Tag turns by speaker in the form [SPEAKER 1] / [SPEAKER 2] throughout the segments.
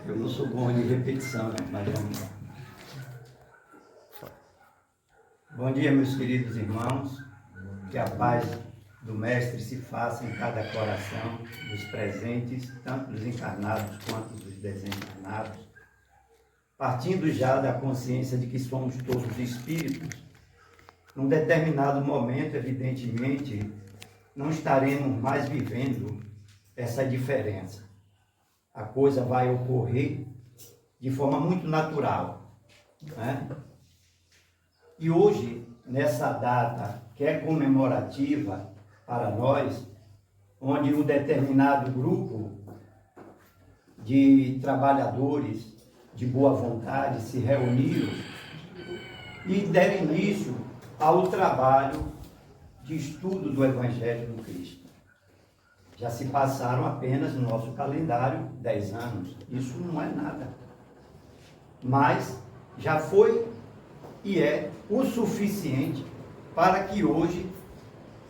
[SPEAKER 1] Eu não sou bom de repetição, mas vamos lá. Bom dia, meus queridos irmãos. Que a paz do Mestre se faça em cada coração dos presentes, tanto dos encarnados quanto dos desencarnados. Partindo já da consciência de que somos todos espíritos, num determinado momento, evidentemente, não estaremos mais vivendo essa diferença. A coisa vai ocorrer de forma muito natural, né? E hoje, nessa data que é comemorativa para nós, onde um determinado grupo de trabalhadores de boa vontade se reuniram e deram início ao trabalho de estudo do Evangelho do Cristo. Já se passaram apenas no nosso calendário 10 anos. Isso não é nada. Mas já foi e é o suficiente para que hoje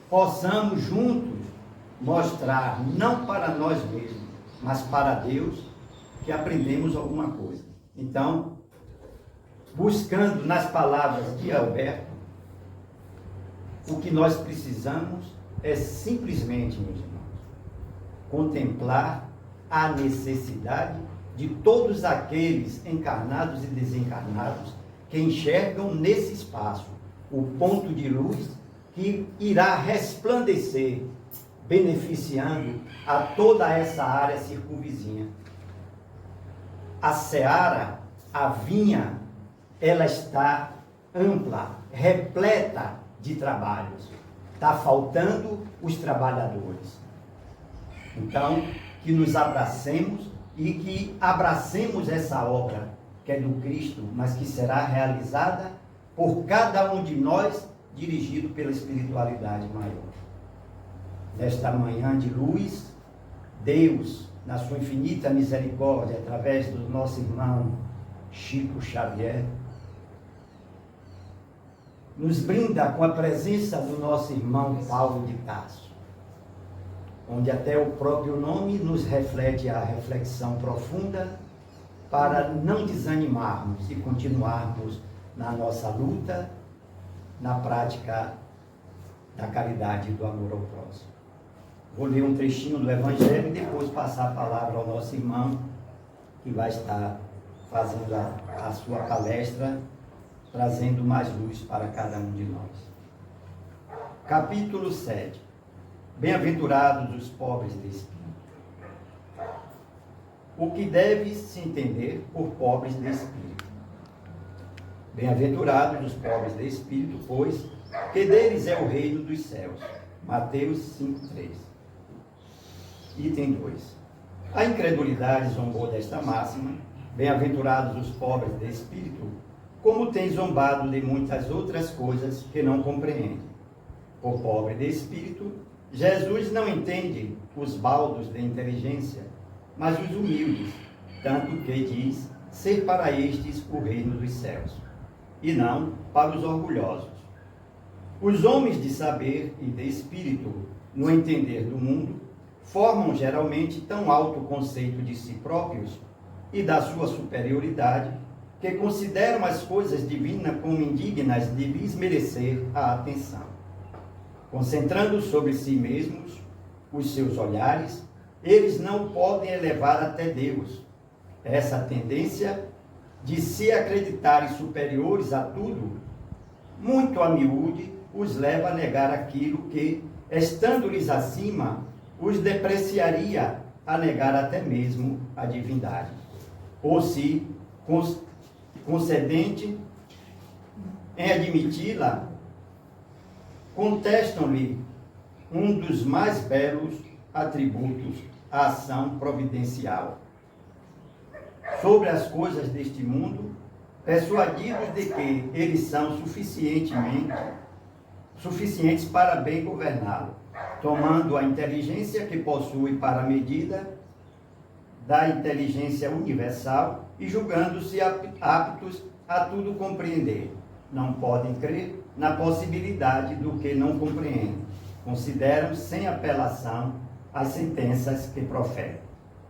[SPEAKER 1] possamos juntos mostrar, não para nós mesmos, mas para Deus, que aprendemos alguma coisa. Então, buscando nas palavras de Alberto, o que nós precisamos é simplesmente, meus irmãos, contemplar a necessidade de todos aqueles encarnados e desencarnados que enxergam nesse espaço o ponto de luz que irá resplandecer, beneficiando a toda essa área circunvizinha. A seara, a vinha, ela está ampla, repleta de trabalhos. Está faltando os trabalhadores. Então, que nos abracemos e que abracemos essa obra que é do Cristo, mas que será realizada por cada um de nós, dirigido pela espiritualidade maior. Nesta manhã de luz, Deus, na sua infinita misericórdia, através do nosso irmão Chico Xavier, nos brinda com a presença do nosso irmão Paulo de Tarso, onde até o próprio nome nos reflete a reflexão profunda para não desanimarmos e continuarmos na nossa luta, na prática da caridade e do amor ao próximo. Vou ler um trechinho do Evangelho e depois passar a palavra ao nosso irmão, que vai estar fazendo a sua palestra, trazendo mais luz para cada um de nós. Capítulo 7. Bem-aventurados os pobres de espírito. O que deve se entender por pobres de espírito? Bem-aventurados os pobres de espírito, pois que deles é o reino dos céus. Mateus 5,3. Item 2. A incredulidade zombou desta máxima. Bem-aventurados os pobres de espírito, como tem zombado de muitas outras coisas que não compreende. Por pobre de espírito, Jesus não entende os baldos de inteligência, mas os humildes, tanto que diz ser para estes o reino dos céus, e não para os orgulhosos. Os homens de saber e de espírito, no entender do mundo, formam geralmente tão alto conceito de si próprios e da sua superioridade, que consideram as coisas divinas como indignas de lhes merecer a atenção. Concentrando sobre si mesmos os seus olhares, eles não podem elevar até Deus. Essa tendência de se acreditarem superiores a tudo, muito a miúde, os leva a negar aquilo que, estando-lhes acima, os depreciaria a negar até mesmo a divindade. Ou se, concedente em admiti-la, contestam-lhe um dos mais belos atributos, a ação providencial. Sobre as coisas deste mundo, persuadidos de que eles são suficientes para bem governá-lo, tomando a inteligência que possui para a medida da inteligência universal e julgando-se aptos a tudo compreender. Não podem crer na possibilidade do que não compreendem. Consideram sem apelação as sentenças que proferem.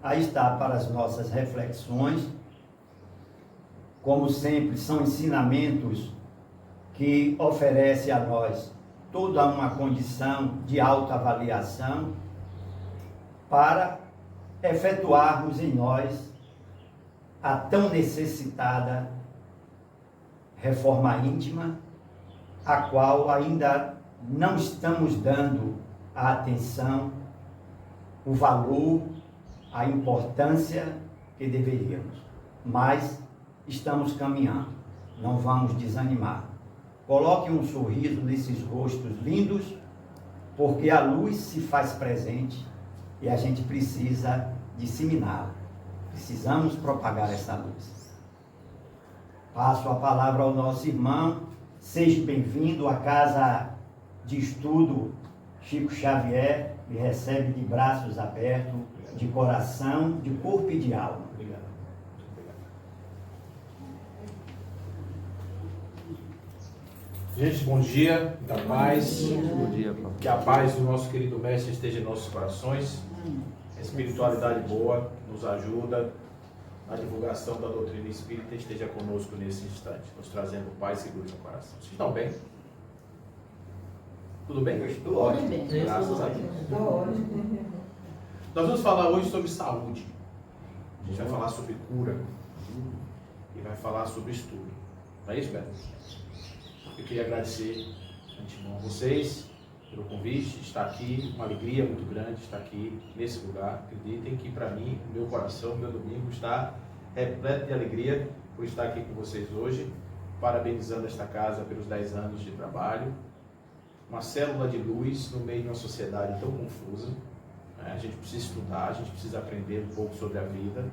[SPEAKER 1] aí está para as nossas reflexões. Como sempre, são ensinamentos que oferecem a nós toda uma condição de autoavaliação para efetuarmos em nós a tão necessitada reforma íntima, a qual ainda não estamos dando a atenção, o valor, a importância que deveríamos. Mas estamos caminhando, não vamos desanimar. Coloque um sorriso nesses rostos lindos, porque a luz se faz presente e a gente precisa disseminá-la. Precisamos propagar essa luz. Passo a palavra ao nosso irmão. Seja bem-vindo à casa de estudo Chico Xavier. Me recebe de braços abertos, de coração, de corpo e de alma.
[SPEAKER 2] Obrigado. Gente, bom dia, da paz.
[SPEAKER 3] Bom dia, Paulo.
[SPEAKER 2] Que a paz do nosso querido Mestre esteja em nossos corações. A espiritualidade boa nos ajuda. A divulgação da doutrina espírita esteja conosco nesse instante, nos trazendo paz e luz no coração. Vocês estão bem? Tudo bem?
[SPEAKER 1] Eu estou ótimo.
[SPEAKER 2] Graças a Deus. Nós vamos falar hoje sobre saúde. A gente vai falar sobre cura. E vai falar sobre estudo. Não é isso, Beto? Eu queria agradecer de antemão a vocês pelo convite, estar aqui, uma alegria muito grande estar aqui nesse lugar. Acreditem que para mim, o meu coração, o meu domingo está repleto de alegria por estar aqui com vocês hoje, parabenizando esta casa pelos 10 anos de trabalho, uma célula de luz no meio de uma sociedade tão confusa. A gente precisa estudar, a gente precisa aprender um pouco sobre a vida.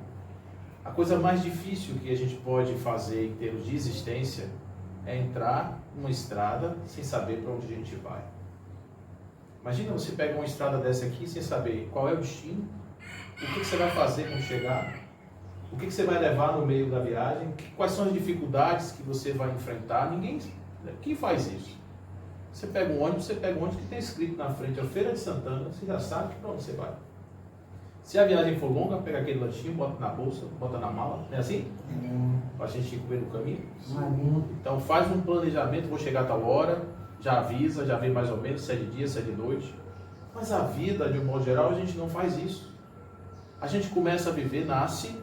[SPEAKER 2] A coisa mais difícil que a gente pode fazer em termos de existência é entrar numa estrada sem saber para onde a gente vai. Imagina você pega uma estrada dessa aqui sem saber qual é o destino, o que você vai fazer quando chegar, o que você vai levar no meio da viagem, quais são as dificuldades que você vai enfrentar. Quem faz isso? Você pega um ônibus que tem escrito na frente, a Feira de Santana, você já sabe para onde você vai. Se a viagem for longa, pega aquele lanchinho, bota na bolsa, bota na mala, não é assim? Para a gente comer no caminho. Então faz um planejamento, vou chegar a tal hora, já avisa, já vê mais ou menos se é de dia, se é de noite. Mas a vida, de um modo geral, a gente não faz isso. A gente começa a viver, nasce,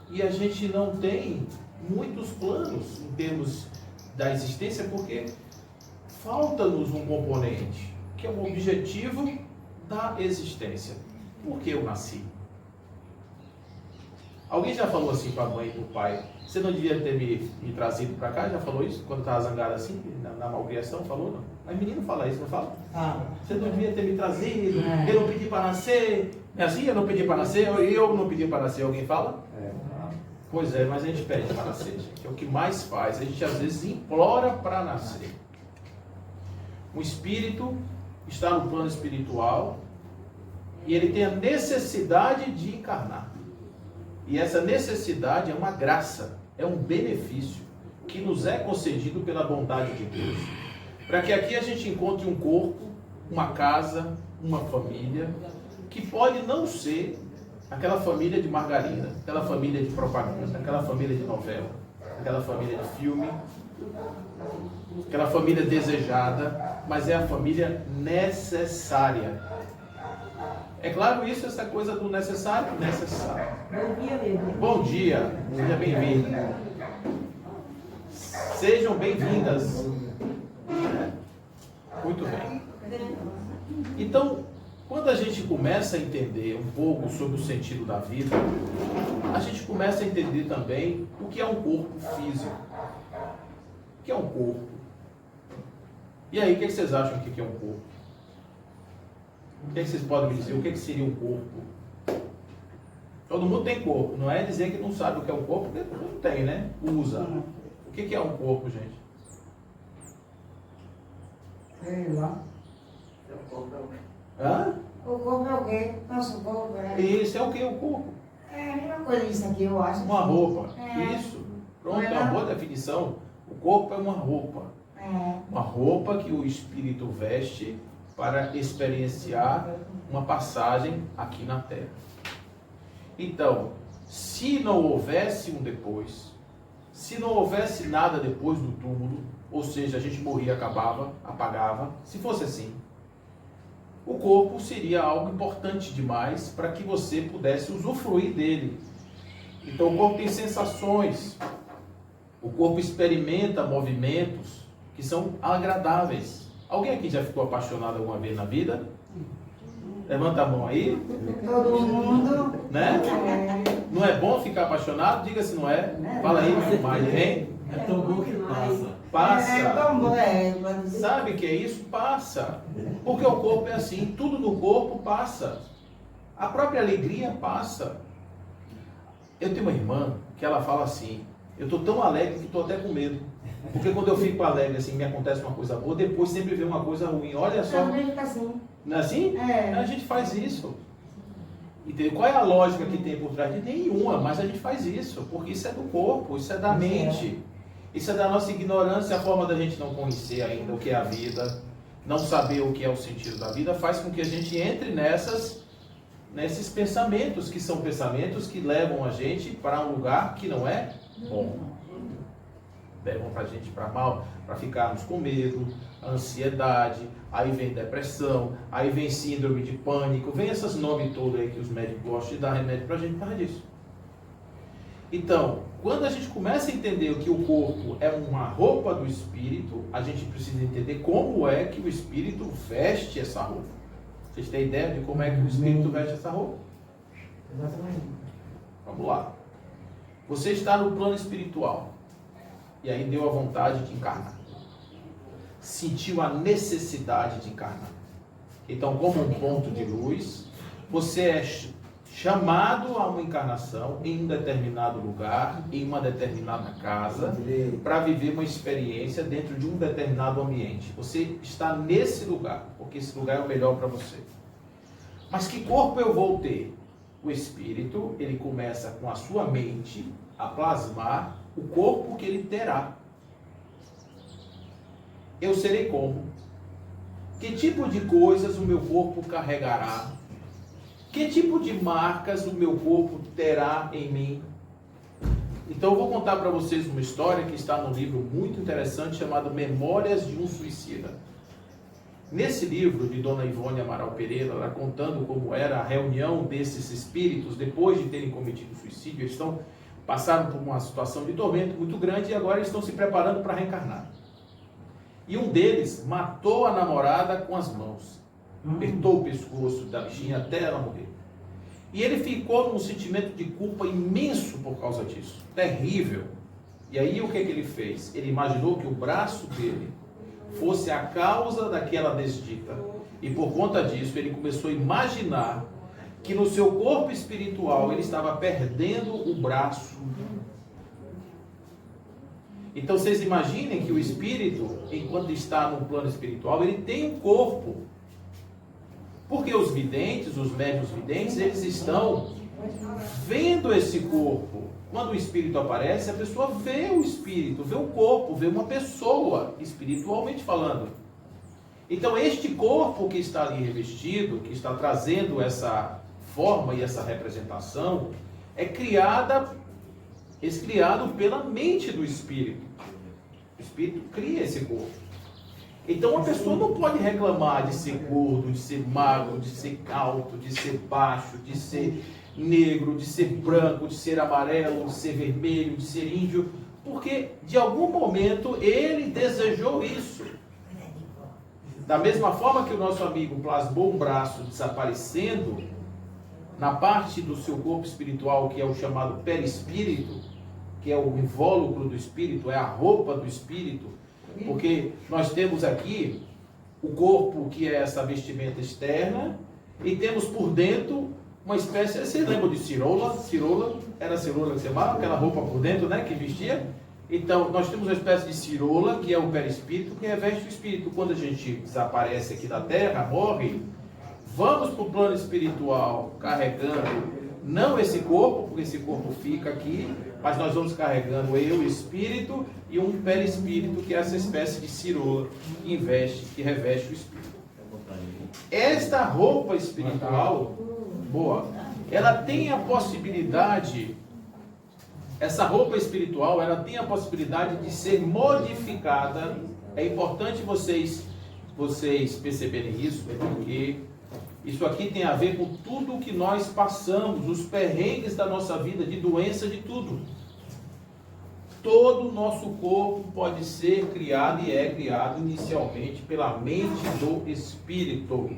[SPEAKER 2] e a gente não tem muitos planos em termos da existência, porque falta-nos um componente, que é o objetivo da existência. Por que eu nasci? Alguém já falou assim para a mãe e para o pai: você não devia ter me trazido para cá? Já falou isso? Quando estava zangado assim, na malcriação, falou? Não. Mas menino fala isso, não fala? Você não devia ter me trazido, eu não pedi para nascer. É assim? Eu não pedi para nascer, eu não pedi para nascer. Alguém fala? Pois é, mas a gente pede para nascer, gente. É o que mais faz. A gente às vezes implora para nascer. O espírito está no plano espiritual e ele tem a necessidade de encarnar. E essa necessidade é uma graça, é um benefício que nos é concedido pela bondade de Deus. Para que aqui a gente encontre um corpo, uma casa, uma família, que pode não ser aquela família de margarina, aquela família de propaganda, aquela família de novela, aquela família de filme, aquela família desejada, mas é a família necessária. É claro isso, essa coisa do necessário? Necessário.
[SPEAKER 4] Bom dia, meu.
[SPEAKER 2] Bom dia, seja bem-vindo. Sejam bem-vindas. Muito bem. Então, quando a gente começa a entender um pouco sobre o sentido da vida, a gente começa a entender também o que é um corpo físico. O que é um corpo? E aí, o que vocês acham que é um corpo? O que vocês podem me dizer? O que seria um corpo? Todo mundo tem corpo. Não é dizer que não sabe o que é um corpo, porque todo mundo tem, né? Usa. O que é um corpo, gente?
[SPEAKER 4] Sei lá.
[SPEAKER 2] Hã?
[SPEAKER 4] O corpo é o quê? Nosso corpo é...
[SPEAKER 2] Isso é o que? O corpo?
[SPEAKER 4] É a mesma coisa isso aqui, eu acho.
[SPEAKER 2] Uma roupa.
[SPEAKER 4] É.
[SPEAKER 2] Isso. Pronto, é uma boa definição. O corpo é uma roupa.
[SPEAKER 4] É.
[SPEAKER 2] Uma roupa que o espírito veste para experienciar uma passagem aqui na Terra. Então, se não houvesse um depois, se não houvesse nada depois do túmulo, ou seja, a gente morria, acabava, apagava, se fosse assim, o corpo seria algo importante demais para que você pudesse usufruir dele. Então o corpo tem sensações, o corpo experimenta movimentos que são agradáveis. Alguém aqui já ficou apaixonado alguma vez na vida? Levanta a mão aí.
[SPEAKER 4] Todo mundo.
[SPEAKER 2] Né? Não é bom ficar apaixonado? Diga se não é. Fala aí, mais hein?
[SPEAKER 3] É tão bom que passa.
[SPEAKER 2] Passa.
[SPEAKER 4] É tão bom,
[SPEAKER 2] Sabe o que é isso? Passa. Porque o corpo é assim, tudo no corpo passa. A própria alegria passa. Eu tenho uma irmã que ela fala assim, eu estou tão alegre que estou até com medo. Porque quando eu fico alegre, assim, me acontece uma coisa boa, depois sempre vem uma coisa ruim. Olha só.
[SPEAKER 4] Também fica assim.
[SPEAKER 2] Não é assim?
[SPEAKER 4] É.
[SPEAKER 2] A gente faz isso. Entendeu? Qual é a lógica que tem por trás de nenhuma? Mas a gente faz isso, porque isso é do corpo, isso é da mente. Isso é da nossa ignorância, a forma da gente não conhecer ainda o que é a vida, não saber o que é o sentido da vida, faz com que a gente entre nesses pensamentos, que são pensamentos que levam a gente para um lugar que não é bom. Levam a gente para mal, para ficarmos com medo, ansiedade, aí vem depressão, aí vem síndrome de pânico, vem esses nomes todos aí que os médicos gostam de dar remédio para a gente por causa disso. Então, quando a gente começa a entender que o corpo é uma roupa do espírito, a gente precisa entender como é que o espírito veste essa roupa. Vocês têm ideia de como é que o espírito veste essa roupa?
[SPEAKER 4] Exatamente.
[SPEAKER 2] Vamos lá. Você está no plano espiritual e aí deu a vontade de encarnar. Sentiu a necessidade de encarnar. Então, como um ponto de luz, você é chamado a uma encarnação em um determinado lugar, em uma determinada casa, para viver uma experiência dentro de um determinado ambiente. Você está nesse lugar, porque esse lugar é o melhor para você. Mas que corpo eu vou ter? O espírito, ele começa com a sua mente a plasmar o corpo que ele terá. Eu serei como? Que tipo de coisas o meu corpo carregará? Que tipo de marcas o meu corpo terá em mim? Então eu vou contar para vocês uma história que está num livro muito interessante chamado Memórias de um Suicida. Nesse livro de Dona Ivone Amaral Pereira, ela contando como era a reunião desses espíritos depois de terem cometido suicídio, eles passaram por uma situação de tormento muito grande e agora eles estão se preparando para reencarnar. E um deles matou a namorada com as mãos. Apertou o pescoço da bichinha até ela morrer. E ele ficou num sentimento de culpa imenso por causa disso. Terrível. E aí o que ele fez? Ele imaginou que o braço dele fosse a causa daquela desdita. E por conta disso ele começou a imaginar que no seu corpo espiritual ele estava perdendo o braço. Então vocês imaginem que o espírito, enquanto está no plano espiritual, ele tem um corpo. Porque os videntes, os médiuns videntes, eles estão vendo esse corpo. Quando o espírito aparece, a pessoa vê o espírito, vê o corpo, vê uma pessoa, espiritualmente falando. Então este corpo que está ali revestido, que está trazendo essa forma e essa representação, é criado pela mente do espírito. O espírito cria esse corpo. Então a pessoa não pode reclamar de ser gordo, de ser magro, de ser alto, de ser baixo, de ser negro, de ser branco, de ser amarelo, de ser vermelho, de ser índio, porque de algum momento ele desejou isso. Da mesma forma que o nosso amigo plasmou um braço desaparecendo, na parte do seu corpo espiritual, que é o chamado perispírito, que é o invólucro do espírito, é a roupa do espírito, porque nós temos aqui o corpo, que é essa vestimenta externa, e temos por dentro uma espécie, vocês lembram de cirola? Era cirola que se chamava, aquela roupa por dentro, né, que vestia? Então, nós temos uma espécie de cirola, que é o perispírito, que reveste o espírito. Quando a gente desaparece aqui da terra, morre, vamos para o plano espiritual carregando, não esse corpo, porque esse corpo fica aqui, mas nós vamos carregando eu, espírito, e um perispírito, que é essa espécie de cirola que reveste o espírito. Esta roupa espiritual, boa, ela tem a possibilidade, essa roupa espiritual, ela tem a possibilidade de ser modificada. É importante vocês perceberem isso, porque isso aqui tem a ver com tudo o que nós passamos, os perrengues da nossa vida, de doença, de tudo. Todo o nosso corpo pode ser criado e é criado inicialmente pela mente do Espírito.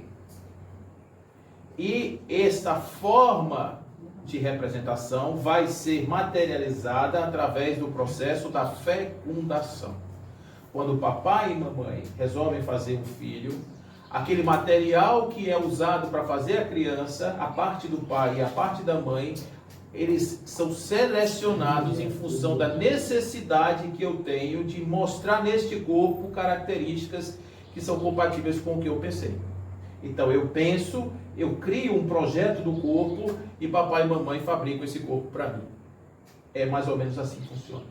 [SPEAKER 2] E esta forma de representação vai ser materializada através do processo da fecundação. Quando o papai e mamãe resolvem fazer um filho, aquele material que é usado para fazer a criança, a parte do pai e a parte da mãe, eles são selecionados em função da necessidade que eu tenho de mostrar neste corpo características que são compatíveis com o que eu pensei. Então eu penso, eu crio um projeto do corpo e papai e mamãe fabricam esse corpo para mim. É mais ou menos assim que funciona.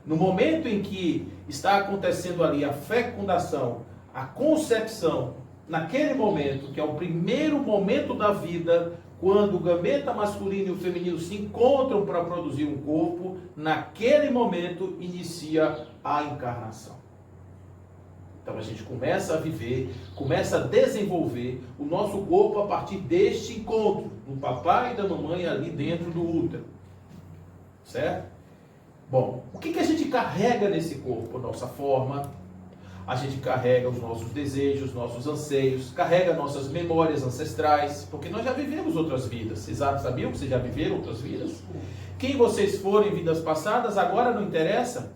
[SPEAKER 2] No momento em que está acontecendo ali a fecundação, a concepção, naquele momento, que é o primeiro momento da vida, quando o gameta masculino e o feminino se encontram para produzir um corpo, naquele momento inicia a encarnação. Então a gente começa a viver, começa a desenvolver o nosso corpo a partir deste encontro, do papai e da mamãe ali dentro do útero. Certo? Bom, o que a gente carrega nesse corpo? Nossa forma, a gente carrega os nossos desejos, nossos anseios, carrega nossas memórias ancestrais, porque nós já vivemos outras vidas. Vocês sabiam que vocês já viveram outras vidas? Quem vocês foram em vidas passadas, agora não interessa.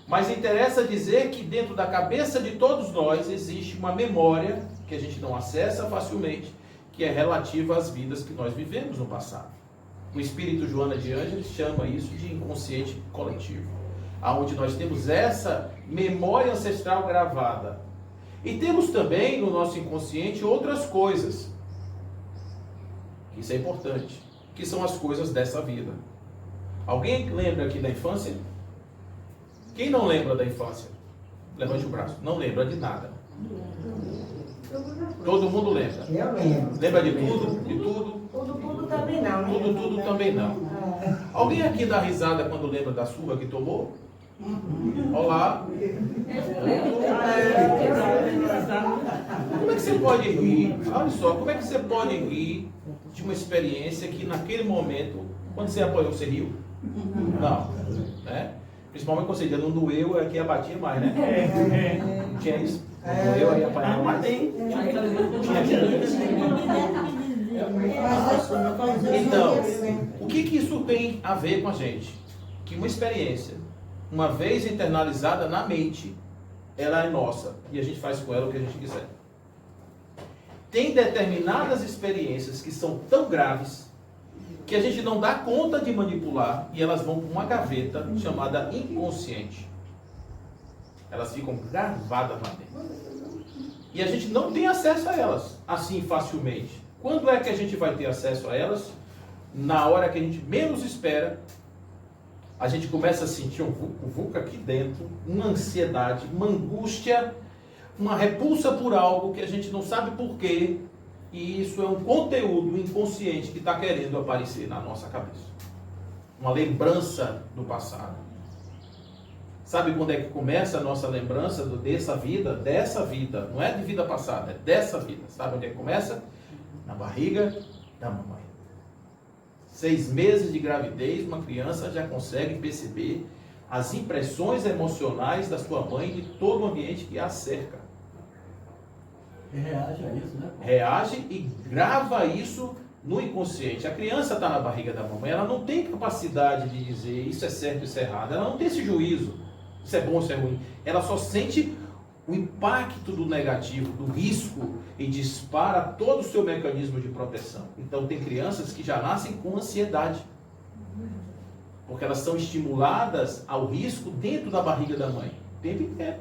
[SPEAKER 2] Mas interessa dizer que dentro da cabeça de todos nós existe uma memória que a gente não acessa facilmente, que é relativa às vidas que nós vivemos no passado. O espírito Joana de Ângeles chama isso de inconsciente coletivo, aonde nós temos essa memória ancestral gravada. E temos também no nosso inconsciente outras coisas. Isso é importante, que são as coisas dessa vida. Alguém lembra aqui da infância? Quem não lembra da infância? Levante o braço. Não lembra de nada. Todo mundo lembra.
[SPEAKER 4] Eu lembro.
[SPEAKER 2] Lembra de tudo? De tudo?
[SPEAKER 4] Tudo também não, né?
[SPEAKER 2] Tudo também não. Alguém aqui dá risada quando lembra da surra que tomou? Olá. Como é que você pode rir? Olha só, como é que você pode rir de uma experiência que naquele momento, quando você apanhou, você riu? Não. Né? Principalmente quando você dizia, não doeu, é que abatia mais, né? Não tinha isso? Não doeu, aí apanhava mais? Então, o que isso tem a ver com a gente? Que uma experiência, uma vez internalizada na mente, ela é nossa e a gente faz com ela o que a gente quiser. Tem determinadas experiências que são tão graves que a gente não dá conta de manipular e elas vão para uma gaveta chamada inconsciente. Elas ficam gravadas lá dentro. E a gente não tem acesso a elas assim facilmente. Quando é que a gente vai ter acesso a elas? Na hora que a gente menos espera, a gente começa a sentir um vulco aqui dentro, uma ansiedade, uma angústia, uma repulsa por algo que a gente não sabe por quê. E isso é um conteúdo inconsciente que está querendo aparecer na nossa cabeça. Uma lembrança do passado. Sabe quando é que começa a nossa lembrança dessa vida? Dessa vida. Não é de vida passada, é dessa vida. Sabe onde é que começa? Na barriga da mamãe. 6 meses de gravidez, uma criança já consegue perceber as impressões emocionais da sua mãe e de todo o ambiente que a cerca.
[SPEAKER 3] Reage a isso, né?
[SPEAKER 2] Reage e grava isso no inconsciente. A criança está na barriga da mamãe, ela não tem capacidade de dizer isso é certo, isso é errado. Ela não tem esse juízo, isso é bom, isso é ruim. Ela só sente o impacto do negativo, do risco, e dispara todo o seu mecanismo de proteção. Então tem crianças que já nascem com ansiedade, porque elas são estimuladas ao risco dentro da barriga da mãe, o tempo inteiro.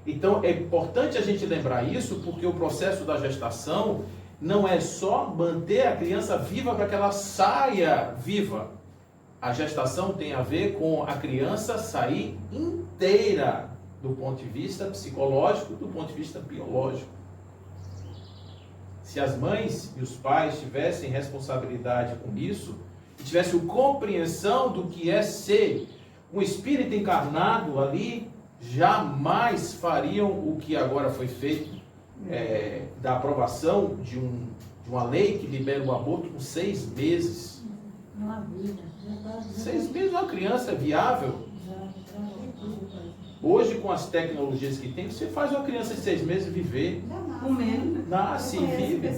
[SPEAKER 2] Então é importante a gente lembrar isso, porque o processo da gestação não é só manter a criança viva para que ela saia viva. A gestação tem a ver com a criança sair inteira, do ponto de vista psicológico, do ponto de vista biológico. se as mães e os pais tivessem responsabilidade com isso, e tivessem compreensão do que é ser um espírito encarnado ali, jamais fariam o que agora foi feito, da aprovação de uma lei que libera o aborto com 6 meses. 6 meses uma criança viável. Hoje, com as tecnologias que tem, você faz uma criança de 6 meses viver.
[SPEAKER 4] Comendo.
[SPEAKER 2] Nasce e vive.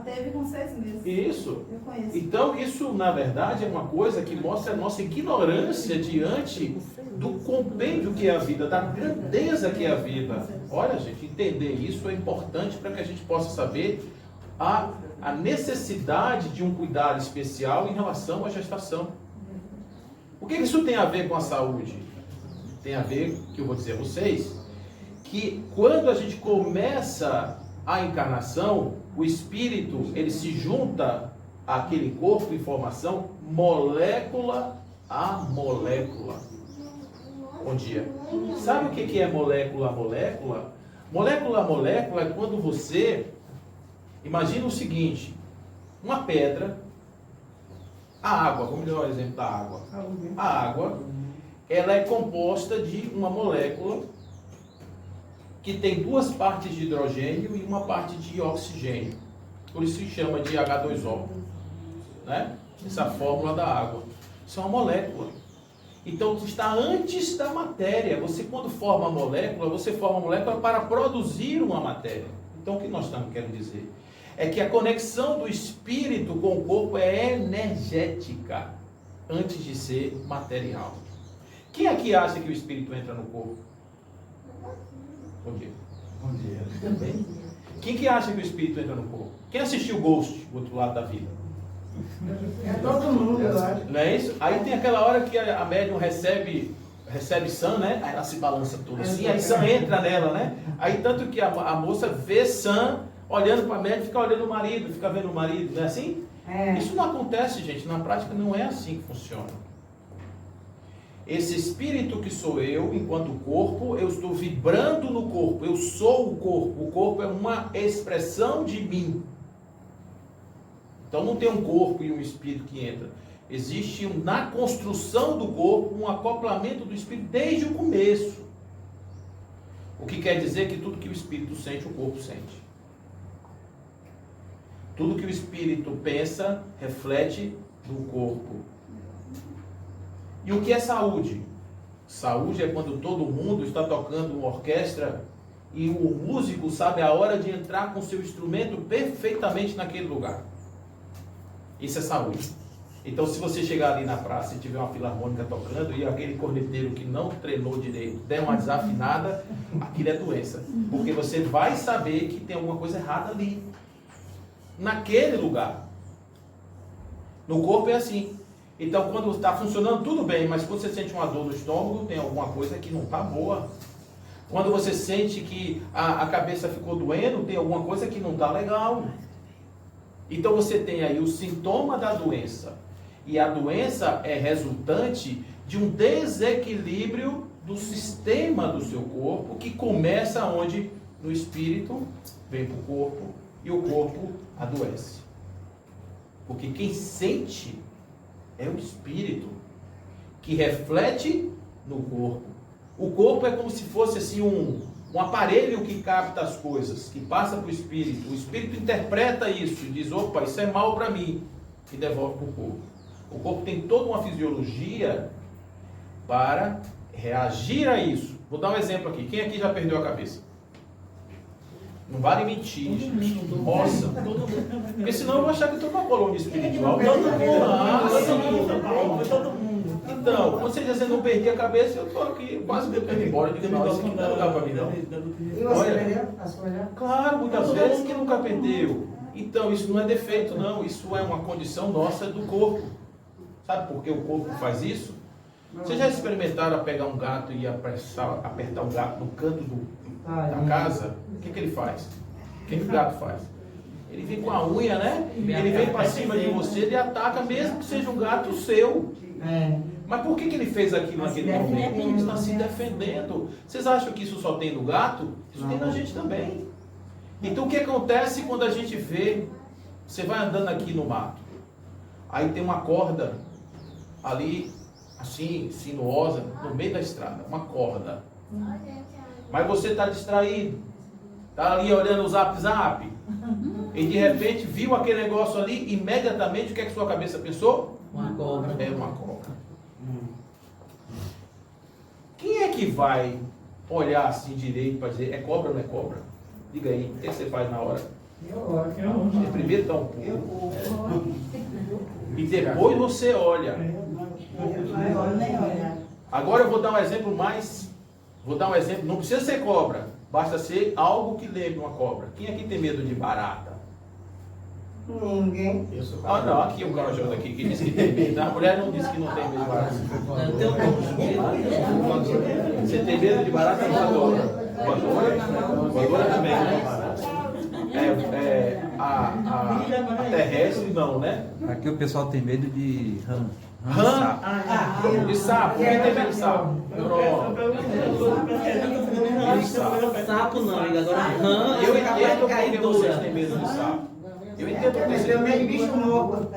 [SPEAKER 3] Teve com 6 meses.
[SPEAKER 2] Isso.
[SPEAKER 3] Eu conheço.
[SPEAKER 2] Então, isso, na verdade, é uma coisa que mostra a nossa ignorância diante do compêndio que é a vida, da grandeza que é a vida. Olha, gente, entender isso é importante para que a gente possa saber a necessidade de um cuidado especial em relação à gestação. O que isso tem a ver com a saúde? Tem a ver, que eu vou dizer a vocês, que quando a gente começa a encarnação, o espírito, ele se junta àquele corpo em formação, molécula a molécula. Bom dia. Sabe o que é molécula a molécula? Molécula a molécula é quando você, imagina o seguinte, uma pedra, a água, vamos dar o exemplo da água. A água, ela é composta de uma molécula que tem 2 partes de hidrogênio e uma parte de oxigênio. Por isso se chama de H2O. Né? Essa fórmula da água. Isso é uma molécula. Então está antes da matéria. Você quando forma a molécula, você forma a molécula para produzir uma matéria. Então o que nós estamos querendo dizer? É que a conexão do espírito com o corpo é energética, antes de ser material. Quem aqui acha que o espírito entra no corpo? Bom dia.
[SPEAKER 1] Bom dia.
[SPEAKER 2] Também. Quem que acha que o espírito entra no corpo? Quem assistiu Ghost, o outro lado da vida?
[SPEAKER 4] É todo mundo, eu acho.
[SPEAKER 2] Não é isso? Aí tem aquela hora que a médium recebe Sam, né? Aí ela se balança toda assim, aí Sam entra nela, né? Aí tanto que a moça vê Sam olhando para a médium, fica olhando o marido, fica vendo o marido, não é assim? Isso não acontece, gente. Na prática não é assim que funciona. Esse espírito que sou eu, enquanto corpo, eu estou vibrando no corpo, eu sou o corpo. O corpo é uma expressão de mim. Então não tem um corpo e um espírito que entra. Existe na construção do corpo um acoplamento do espírito desde o começo. O que quer dizer que tudo que o espírito sente, o corpo sente. Tudo que o espírito pensa, reflete no corpo. E o que é saúde? Saúde é quando todo mundo está tocando uma orquestra e o músico sabe a hora de entrar com seu instrumento perfeitamente naquele lugar. Isso é saúde. Então, se você chegar ali na praça e tiver uma filarmônica tocando e aquele corneteiro que não treinou direito der uma desafinada, aquilo é doença. Porque você vai saber que tem alguma coisa errada ali, naquele lugar. No corpo é assim. Então, quando está funcionando tudo bem, mas quando você sente uma dor no estômago, tem alguma coisa que não está boa. Quando você sente que a cabeça ficou doendo, tem alguma coisa que não está legal. Então, você tem aí o sintoma da doença. E a doença é resultante de um desequilíbrio do sistema do seu corpo, que começa onde? No espírito, vem para o corpo, e o corpo adoece. Porque quem sente é o espírito, que reflete no corpo. O corpo é como se fosse assim um aparelho que capta as coisas, que passa para o espírito. O espírito interpreta isso e diz, opa, isso é mal para mim, e devolve para o corpo. O corpo tem toda uma fisiologia para reagir a isso. Vou dar um exemplo aqui. Quem aqui já perdeu a cabeça? Não vale mentir. Nossa. Porque senão eu vou achar que eu estou numa colônia espiritual.
[SPEAKER 3] Todo mundo.
[SPEAKER 2] Então, quando você diz que não perdi a cabeça, eu estou aqui quase que eu embora. Eu digo, não, isso aqui não é lugar para mim, não.
[SPEAKER 4] E você perdeu a sua já?
[SPEAKER 2] Claro, muitas vezes que nunca perdeu. Então, isso não é defeito, não. Isso é uma condição nossa do corpo. Sabe por que o corpo faz isso? Vocês já experimentaram pegar um gato e apertar um gato no canto da casa? O que ele faz? O que o gato faz? Ele vem com a unha, né? Ele vem para cima de você, ele ataca, mesmo que seja um gato seu. Mas por que ele fez aquilo naquele momento? Ele está se defendendo. Vocês acham que isso só tem no gato? Isso tem na gente também. Então o que acontece quando a gente vê, você vai andando aqui no mato, aí tem uma corda ali, assim, sinuosa, no meio da estrada, uma corda. Mas você está distraído, está ali olhando o zap, e de repente viu aquele negócio ali, imediatamente o que é que sua cabeça pensou?
[SPEAKER 5] Uma cobra.
[SPEAKER 2] É uma cobra. Quem é que vai olhar assim direito para dizer, é cobra ou não é cobra? Diga aí, o que você faz na hora? Você primeiro dá um pulo. E depois você olha. Agora eu vou dar um exemplo mais. Vou dar um exemplo, não precisa ser cobra, basta ser algo que lembre uma cobra. Quem aqui tem medo de barata?
[SPEAKER 4] Ninguém.
[SPEAKER 2] Ah não, aqui o cara joga aqui que diz que tem medo. A mulher não disse que não tem medo de barata.
[SPEAKER 5] Eu tenho um pouco de medo.
[SPEAKER 2] Você tem medo de barata voadora? Voadora também. A terrestre não, né?
[SPEAKER 6] Aqui o pessoal tem medo de rã.
[SPEAKER 2] Rã? De sapo? Quem tem medo de sapo? Pronto. De sapo.
[SPEAKER 5] Sapo não, amiga. Agora rã,
[SPEAKER 2] Eu entendo porque
[SPEAKER 5] caidura.
[SPEAKER 2] vocês têm medo de sapo. Eu entendo porque
[SPEAKER 4] Eu
[SPEAKER 2] vocês
[SPEAKER 4] tenho
[SPEAKER 2] têm
[SPEAKER 4] medo de
[SPEAKER 2] medo.
[SPEAKER 4] bicho morto.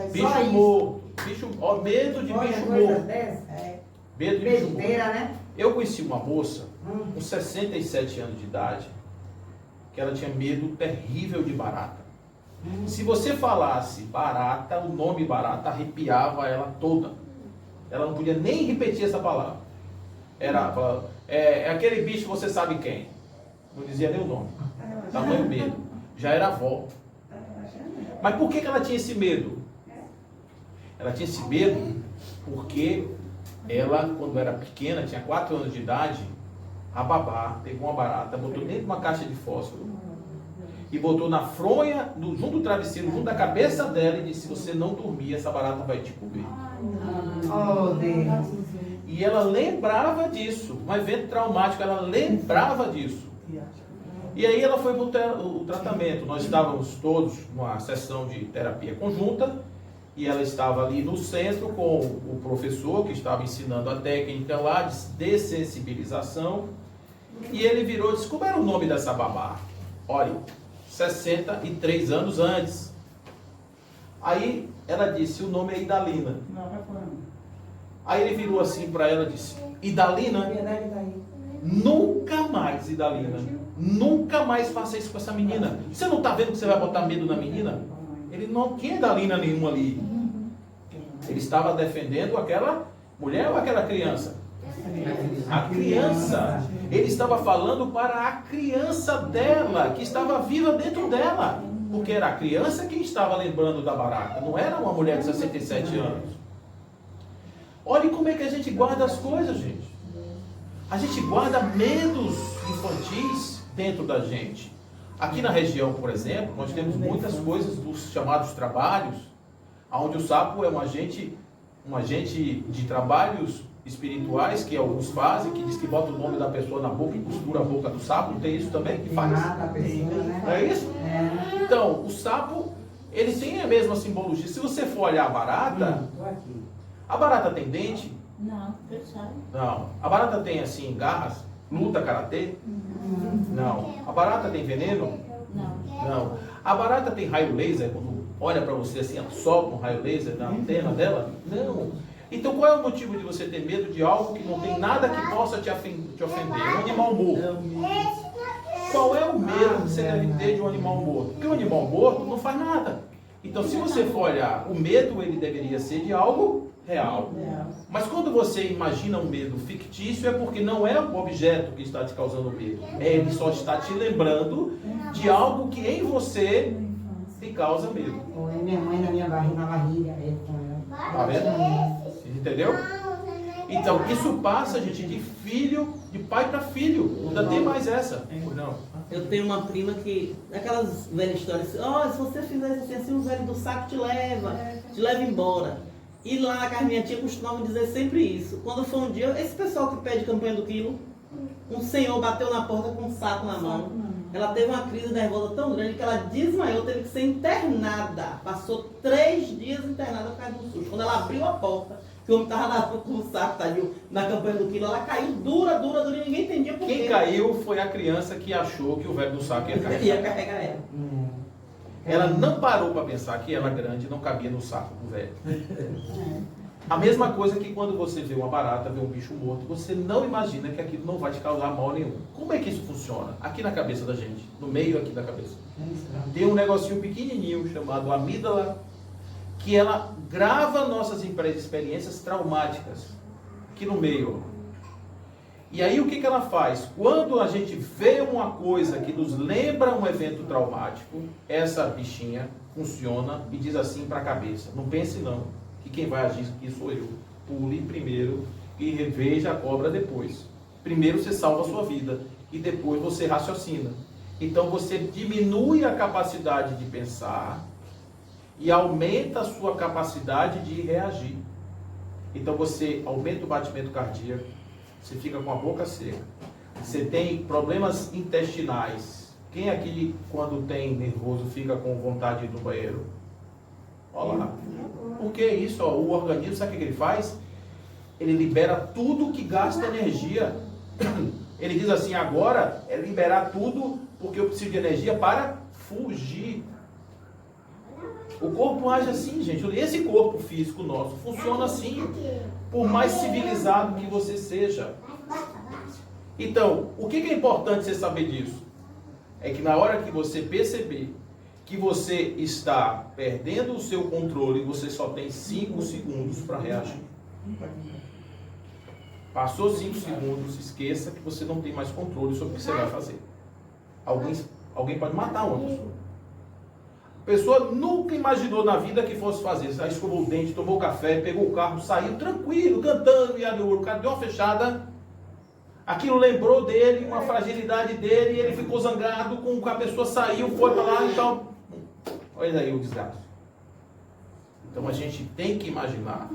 [SPEAKER 2] Bicho morto. Ó, medo de
[SPEAKER 4] Olha,
[SPEAKER 2] bicho
[SPEAKER 4] coisa
[SPEAKER 2] morto.
[SPEAKER 4] dessa, é
[SPEAKER 2] Medo de bicho morto.
[SPEAKER 4] besteira, né?
[SPEAKER 2] Eu conheci uma moça com 67 anos de idade que ela tinha medo terrível de barata. Se você falasse barata, o nome barata arrepiava ela toda. Ela não podia nem repetir essa palavra. É aquele bicho, você sabe quem. Não dizia nem o nome. Tamanho medo. Já era avó. Mas por que ela tinha esse medo? Ela tinha esse medo porque ela, quando era pequena, tinha 4 anos de idade, a babá pegou uma barata, botou dentro de uma caixa de fósforo e botou na fronha, junto do travesseiro, junto da cabeça dela, e disse: se você não dormir, essa barata vai te comer.
[SPEAKER 4] Oh, Deus.
[SPEAKER 2] E ela lembrava disso, um evento traumático, ela lembrava disso. E aí ela foi para o tratamento. Nós estávamos todos numa sessão de terapia conjunta, e ela estava ali no centro com o professor que estava ensinando a técnica lá de dessensibilização, e ele virou e disse: como era o nome dessa babá? Olha, 63 anos antes. Aí ela disse: o nome é Idalina. Aí ele virou assim para ela e disse: Idalina? Nunca mais, Idalina. Nunca mais faça isso com essa menina. Você não está vendo que você vai botar medo na menina? Ele não tinha Idalina nenhuma ali. Ele estava defendendo aquela mulher ou aquela criança? A criança. Ele estava falando para a criança dela, que estava viva dentro dela. Porque era a criança que estava lembrando da barata. Não era uma mulher de 67 anos. Olha como é que a gente guarda as coisas, gente. A gente guarda medos infantis dentro da gente. Aqui na região, por exemplo, nós temos muitas coisas dos chamados trabalhos, onde o sapo é um agente de trabalhos espirituais que alguns fazem, que diz que bota o nome da pessoa na boca e costura a boca do sapo. Não tem isso também que faz? Não é isso? Então, o sapo, ele tem a mesma simbologia. Se você for olhar a barata tem dente?
[SPEAKER 3] Não, eu sabe.
[SPEAKER 2] Não. A barata tem, assim, garras? Luta karatê? Não. A barata tem veneno?
[SPEAKER 3] Não.
[SPEAKER 2] Não. A barata tem raio laser? Quando olha para você assim, ela solta um raio laser na antena dela? Não. Então qual é o motivo de você ter medo de algo que não tem nada que possa te ofender? Um animal morto. Qual é o medo que você deve ter de um animal morto? Porque o animal morto não faz nada. Então se você for olhar, o medo ele deveria ser de algo real. Mas quando você imagina um medo fictício, é porque não é o objeto que está te causando medo. Ele só está te lembrando de algo que em você te causa medo.
[SPEAKER 4] Minha mãe na minha barriga, na barriga.
[SPEAKER 2] Tá vendo? Entendeu? Então, isso passa, gente, de filho, de pai para filho. Ainda tem mais essa. Não.
[SPEAKER 5] Eu tenho uma prima que, aquelas velhas histórias, se você fizer isso assim, o velho do saco te leva embora. E lá a minha tia costumava dizer sempre isso. Quando foi um dia, esse pessoal que pede campanha do quilo, um senhor bateu na porta com um saco na mão. Ela teve uma crise nervosa tão grande que ela desmaiou, teve que ser internada. Passou 3 dias internada por causa do susto. Quando ela abriu a porta, que o homem estava com o saco, tadinho, na campanha do quilo, ela caiu dura, e ninguém entendia por quê.
[SPEAKER 2] Quem caiu foi a criança que achou que o velho do saco ia carregar.
[SPEAKER 5] Ia carregar ela.
[SPEAKER 2] Ela não parou para pensar que ela grande não cabia no saco do velho. A mesma coisa que quando você vê uma barata, vê um bicho morto, você não imagina que aquilo não vai te causar mal nenhum. Como é que isso funciona? Aqui na cabeça da gente, no meio aqui da cabeça. Tem um negocinho pequenininho chamado amígdala, que ela grava nossas experiências traumáticas aqui no meio. E aí o que ela faz? Quando a gente vê uma coisa que nos lembra um evento traumático, essa bichinha funciona e diz assim para a cabeça: não pense não, que quem vai agir aqui sou eu. Pule primeiro e reveja a cobra depois. Primeiro você salva a sua vida e depois você raciocina. Então você diminui a capacidade de pensar e aumenta a sua capacidade de reagir. Então você aumenta o batimento cardíaco, você fica com a boca seca, você tem problemas intestinais. Quem aqui, quando tem nervoso, fica com vontade de ir no banheiro? Olha lá. Por que isso? Ó, o organismo, sabe o que ele faz? Ele libera tudo que gasta energia. Ele diz assim: agora é liberar tudo porque eu preciso de energia para fugir. O corpo age assim, gente. Esse corpo físico nosso funciona assim, por mais civilizado que você seja. Então, o que é importante você saber disso? É que na hora que você perceber que você está perdendo o seu controle, você só tem 5 segundos para reagir. Passou 5 segundos, esqueça que você não tem mais controle sobre o que você vai fazer. Alguém pode matar uma pessoa. A pessoa nunca imaginou na vida que fosse fazer. Aí escovou o dente, tomou café, pegou o carro, saiu tranquilo, cantando, e ali o cara deu uma fechada. Aquilo lembrou dele, uma fragilidade dele, e ele ficou zangado com que a pessoa saiu, foi para lá, então... Olha aí o desgaste. Então a gente tem que imaginar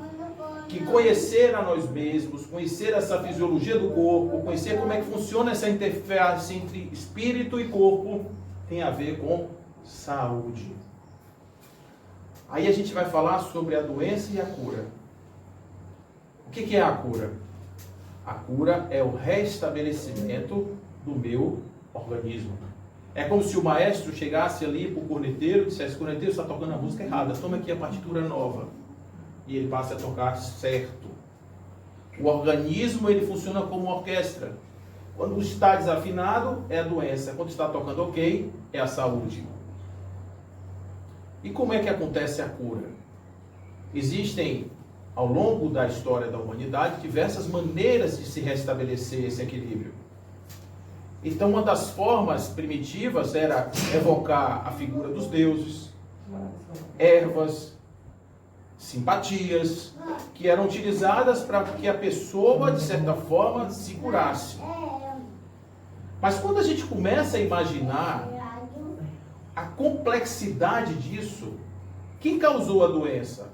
[SPEAKER 2] que conhecer a nós mesmos, conhecer essa fisiologia do corpo, conhecer como é que funciona essa interface entre espírito e corpo, tem a ver com saúde. Aí a gente vai falar sobre a doença e a cura. O que é a cura? A cura é o restabelecimento do meu organismo. É como se o maestro chegasse ali para o corneteiro e dissesse: corneteiro, você está tocando a música errada, toma aqui a partitura nova. E ele passa a tocar certo. O organismo, ele funciona como uma orquestra. Quando está desafinado, é a doença. Quando está tocando ok, é a saúde. E como é que acontece a cura? Existem, ao longo da história da humanidade, diversas maneiras de se restabelecer esse equilíbrio. Então, uma das formas primitivas era evocar a figura dos deuses, ervas, simpatias, que eram utilizadas para que a pessoa, de certa forma, se curasse. Mas quando a gente começa a imaginar a complexidade disso, quem causou a doença?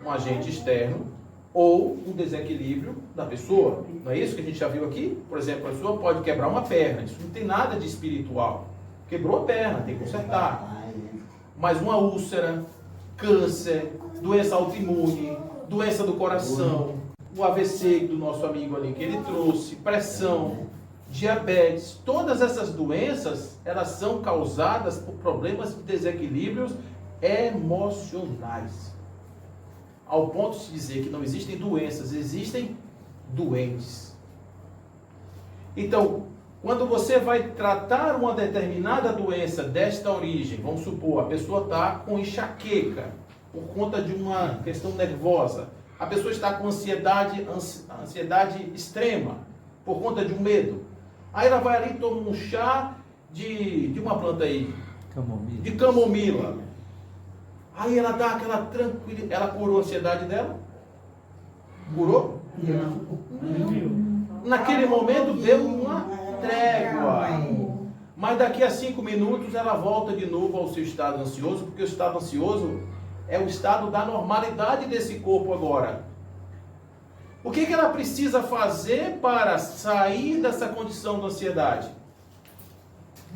[SPEAKER 2] Um agente externo ou um desequilíbrio da pessoa. Não é isso que a gente já viu aqui? Por exemplo, a pessoa pode quebrar uma perna, isso não tem nada de espiritual. Quebrou a perna, tem que consertar. Mas uma úlcera, câncer, doença autoimune, doença do coração, o AVC do nosso amigo ali que ele trouxe, pressão, diabetes, todas essas doenças, elas são causadas por problemas de desequilíbrios emocionais. Ao ponto de dizer que não existem doenças, existem doentes. Então, quando você vai tratar uma determinada doença desta origem, vamos supor, a pessoa está com enxaqueca por conta de uma questão nervosa, a pessoa está com ansiedade extrema por conta de um medo. Aí ela vai ali e toma um chá de uma planta aí,
[SPEAKER 6] Camomila.
[SPEAKER 2] de camomila. Aí ela dá aquela tranquilidade. Ela curou a ansiedade dela? Curou? Naquele momento deu uma trégua. Mas daqui a 5 minutos ela volta de novo ao seu estado ansioso, porque o estado ansioso é o estado da normalidade desse corpo agora. O que ela precisa fazer para sair dessa condição de ansiedade?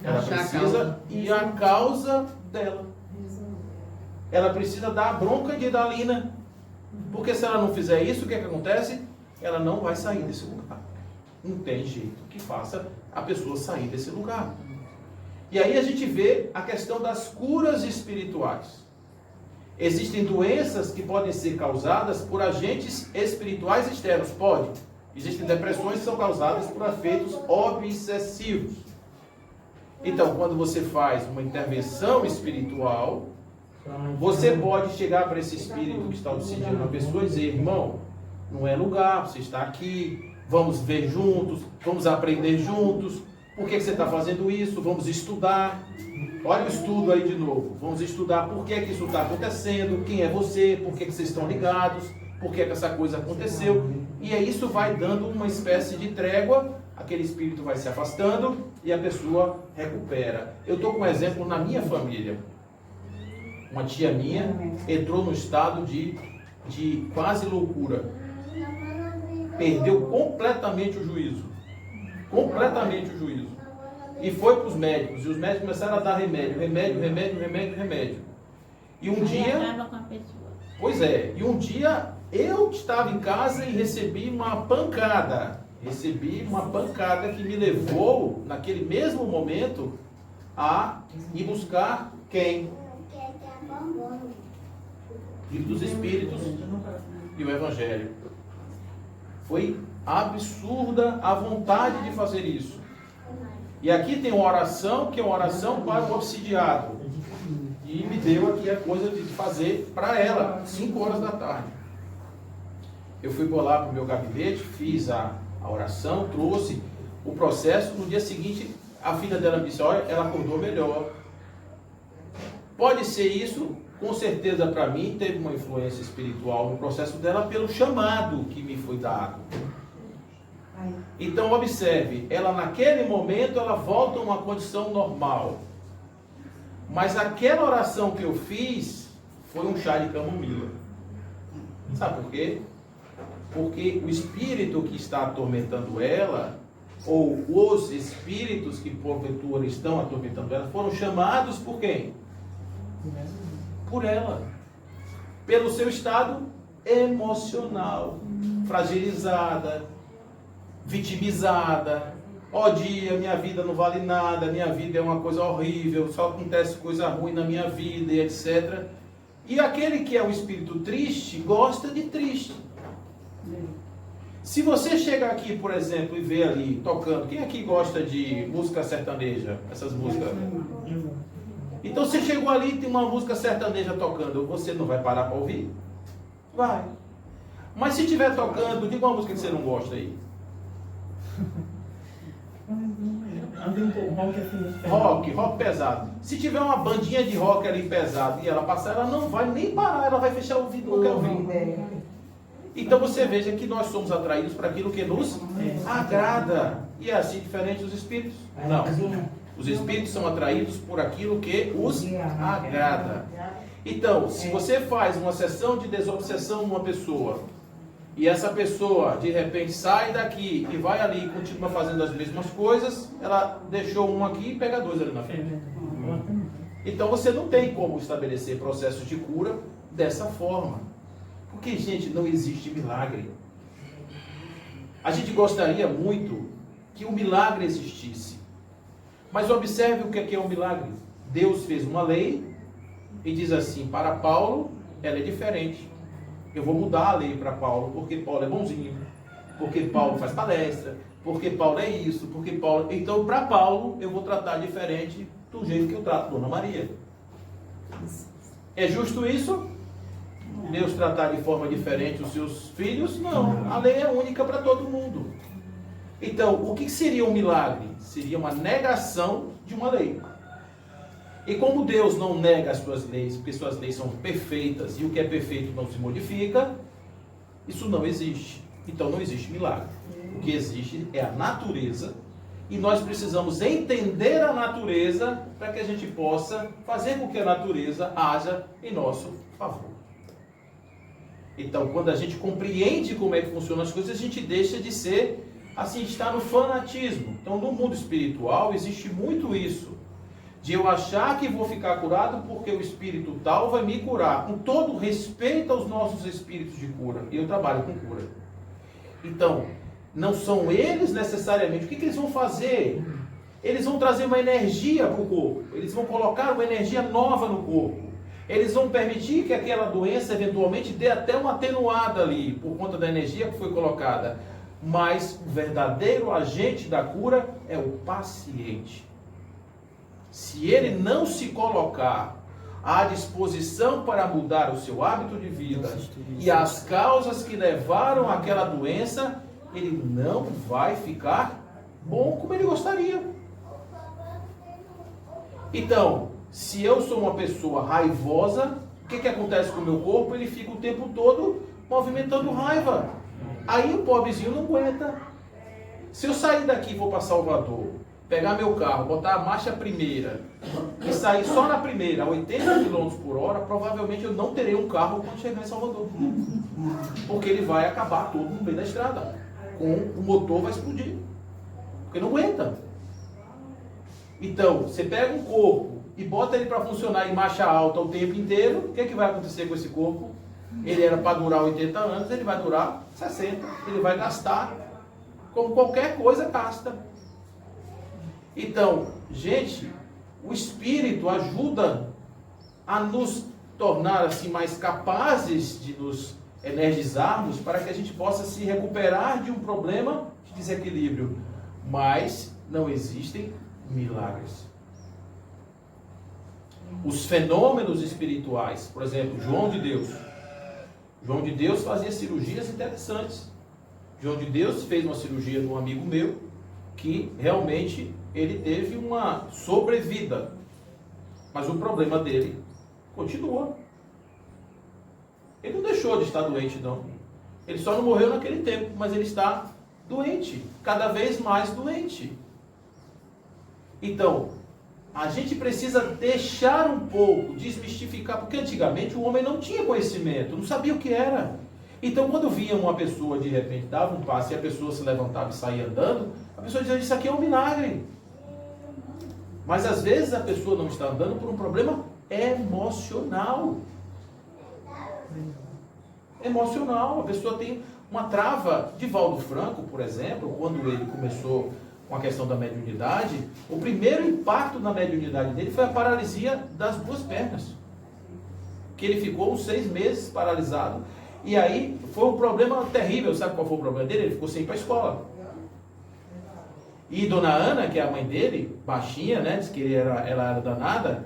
[SPEAKER 2] Ela precisa ir à causa dela. Ela precisa dar a bronca de Dalina. Porque se ela não fizer isso, o que é que acontece? Ela não vai sair desse lugar. Não tem jeito que faça a pessoa sair desse lugar. E aí a gente vê a questão das curas espirituais. Existem doenças que podem ser causadas por agentes espirituais externos. Pode. Existem depressões que são causadas por efeitos obsessivos. Então, quando você faz uma intervenção espiritual, você pode chegar para esse espírito que está obsidiando a pessoa e dizer: irmão, não é lugar, você está aqui, vamos ver juntos, vamos aprender juntos. Por que você está fazendo isso? Vamos estudar. Olha o estudo aí de novo. Vamos estudar por que isso está acontecendo, quem é você, por que vocês estão ligados, por que essa coisa aconteceu. E aí isso vai dando uma espécie de trégua, aquele espírito vai se afastando e a pessoa recupera. Eu estou com um exemplo na minha família. Uma tia minha entrou no estado de quase loucura. Perdeu completamente o juízo. Completamente o juízo. E foi para os médicos. E os médicos começaram a dar remédio. E um dia...
[SPEAKER 3] acaba com a pessoa.
[SPEAKER 2] Pois é. E um dia eu estava em casa e recebi uma pancada. Recebi uma pancada que me levou, naquele mesmo momento, a ir buscar quem? Livro dos Espíritos e o Evangelho. Foi absurda a vontade de fazer isso. E aqui tem uma oração, que é uma oração para o obsidiado. E me deu aqui a coisa de fazer para ela, 5 horas da tarde. Eu fui lá para o meu gabinete, fiz a oração, trouxe o processo. No dia seguinte, a filha dela me disse: olha, ela acordou melhor. Pode ser isso, com certeza para mim, teve uma influência espiritual no processo dela pelo chamado que me foi dado. Então observe, ela naquele momento ela volta a uma condição normal. Mas aquela oração que eu fiz foi um chá de camomila. Sabe por quê? Porque o espírito que está atormentando ela, ou os espíritos que porventura estão atormentando ela, foram chamados por quem? Por ela. Pelo seu estado emocional, fragilizada, vitimizada. Ó dia, minha vida não vale nada, minha vida é uma coisa horrível, só acontece coisa ruim na minha vida, e etc. E aquele que é o espírito triste, gosta de triste. Se você chegar aqui, por exemplo, e ver ali, tocando, quem aqui gosta de música sertaneja? Essas músicas. Então você chegou ali e tem uma música sertaneja tocando, você não vai parar para ouvir? Vai. Mas se estiver tocando, diga uma música que você não gosta aí. Rock pesado. Se tiver uma bandinha de rock ali pesado e ela passar, ela não vai nem parar, ela vai fechar o ouvido, não quer ouvir. Então você veja que nós somos atraídos para aquilo que nos agrada. E é assim diferente dos espíritos? Não. Os espíritos são atraídos por aquilo que os agrada. Então, se você faz uma sessão de desobsessão numa pessoa, e essa pessoa de repente sai daqui e vai ali e continua fazendo as mesmas coisas, ela deixou um aqui e pega 2 ali na frente. Então você não tem como estabelecer processos de cura dessa forma. Porque, gente, não existe milagre. A gente gostaria muito que o milagre existisse. Mas observe o que é um milagre. Deus fez uma lei e diz assim: para Paulo, ela é diferente. Eu vou mudar a lei para Paulo, porque Paulo é bonzinho, porque Paulo faz palestra, porque Paulo é isso, porque Paulo... Então, para Paulo, eu vou tratar diferente do jeito que eu trato Dona Maria. É justo isso? Deus tratar de forma diferente os seus filhos? Não, a lei é única para todo mundo. Então, o que seria um milagre? Seria uma negação de uma lei. E como Deus não nega as suas leis, porque suas leis são perfeitas e o que é perfeito não se modifica, isso não existe. Então não existe milagre. O que existe é a natureza e nós precisamos entender a natureza para que a gente possa fazer com que a natureza haja em nosso favor. Então, quando a gente compreende como é que funcionam as coisas, a gente deixa de ser, assim, estar no fanatismo. Então, no mundo espiritual existe muito isso. de eu achar que vou ficar curado porque o espírito tal vai me curar, com todo respeito aos nossos espíritos de cura. E eu trabalho com cura. Então, não são eles necessariamente. O que eles vão fazer? Eles vão trazer uma energia para o corpo. Eles vão colocar uma energia nova no corpo. Eles vão permitir que aquela doença eventualmente dê até uma atenuada ali, por conta da energia que foi colocada. Mas o verdadeiro agente da cura é o paciente. Se ele não se colocar à disposição para mudar o seu hábito de vida e as causas que levaram àquela doença, ele não vai ficar bom como ele gostaria. Então, se eu sou uma pessoa raivosa, o que acontece com o meu corpo? Ele fica o tempo todo movimentando raiva. Aí o pobrezinho não aguenta. Se eu sair daqui e for para Salvador, pegar meu carro, botar a marcha primeira e sair só na primeira a 80 km por hora, provavelmente eu não terei um carro quando chegar em Salvador. Porque ele vai acabar todo no meio da estrada. O motor vai explodir. Porque não aguenta. Então, você pega um corpo e bota ele para funcionar em marcha alta o tempo inteiro, o que vai acontecer com esse corpo? Ele era para durar 80 anos, ele vai durar 60. Ele vai gastar como qualquer coisa gasta. Então, gente, o Espírito ajuda a nos tornar assim mais capazes de nos energizarmos para que a gente possa se recuperar de um problema de desequilíbrio. Mas não existem milagres. Os fenômenos espirituais, por exemplo, João de Deus. João de Deus fazia cirurgias interessantes. João de Deus fez uma cirurgia de um amigo meu que realmente ele teve uma sobrevida. Mas o problema dele continua. Ele não deixou de estar doente, não. Ele só não morreu naquele tempo, mas ele está doente, cada vez mais doente. Então, a gente precisa deixar um pouco, desmistificar, porque antigamente o homem não tinha conhecimento, não sabia o que era. Então, quando via uma pessoa, de repente, dava um passo e a pessoa se levantava e saía andando, a pessoa dizia, isso aqui é um milagre. Mas, às vezes, a pessoa não está andando por um problema emocional. Emocional. A pessoa tem uma trava. Divaldo Franco, por exemplo, quando ele começou com a questão da mediunidade, o primeiro impacto na mediunidade dele foi a paralisia das duas pernas. Que ele ficou uns 6 meses paralisado. E aí foi um problema terrível. Sabe qual foi o problema dele? Ele ficou sem ir para a escola. E Dona Ana, que é a mãe dele, baixinha, né? Diz que ela era danada.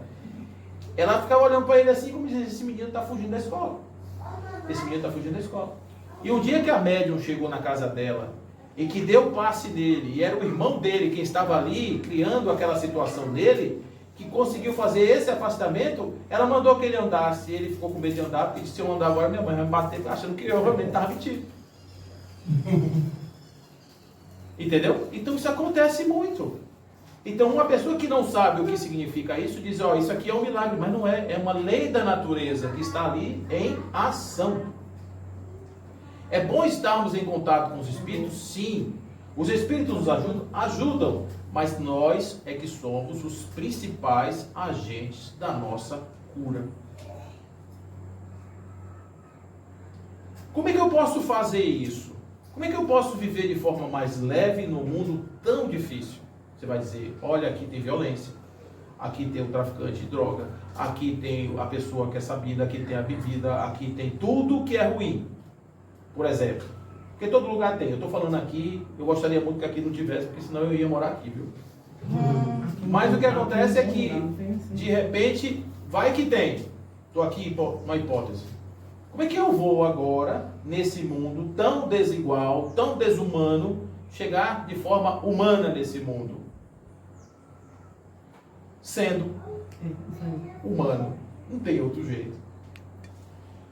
[SPEAKER 2] Ela ficava olhando para ele assim, como dizendo, esse menino está fugindo da escola. Esse menino está fugindo da escola. E um dia que a médium chegou na casa dela e que deu o passe nele, e era o irmão dele quem estava ali criando aquela situação dele, que conseguiu fazer esse afastamento, ela mandou que ele andasse. Ele ficou com medo de andar, porque disse, se eu andar agora, minha mãe vai me bater, achando que eu realmente estava mentindo. Entendeu? Então isso acontece muito. Então uma pessoa que não sabe o que significa isso, diz, ó, isso aqui é um milagre, mas não é. É uma lei da natureza que está ali em ação. É bom estarmos em contato com os espíritos? Sim. Os espíritos nos ajudam, mas nós é que somos os principais agentes da nossa cura. Como é que eu posso fazer isso? Como é que eu posso viver de forma mais leve no mundo tão difícil? Você vai dizer, olha, aqui tem violência, aqui tem o traficante de droga, aqui tem a pessoa que é sabida, aqui tem a bebida, aqui tem tudo que é ruim. Por exemplo, porque todo lugar tem. Eu estou falando aqui, eu gostaria muito que aqui não tivesse, porque senão eu ia morar aqui, viu? Mas o que acontece é que, de repente, vai que tem. Estou aqui, uma hipótese. Como é que eu vou agora, nesse mundo tão desigual, tão desumano, chegar de forma humana nesse mundo? Sendo humano. Não tem outro jeito.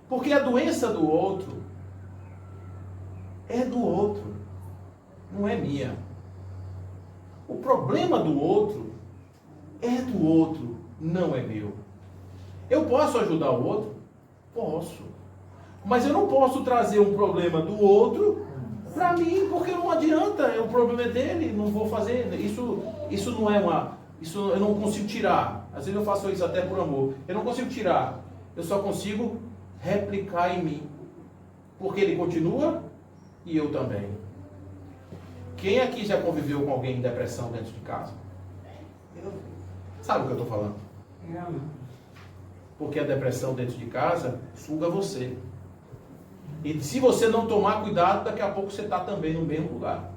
[SPEAKER 2] Porque a doença do outro é do outro, não é minha. O problema do outro é do outro, não é meu. Eu posso ajudar o outro? Posso. Mas eu não posso trazer um problema do outro para mim, porque não adianta, o problema é dele, não vou fazer. Isso não é Isso eu não consigo tirar. Às vezes eu faço isso até por amor. Eu não consigo tirar. Eu só consigo replicar em mim. Porque ele continua e eu também. Quem aqui já conviveu com alguém em depressão dentro de casa? Sabe o que eu estou falando? Porque a depressão dentro de casa suga você. E se você não tomar cuidado, daqui a pouco você está também no mesmo lugar.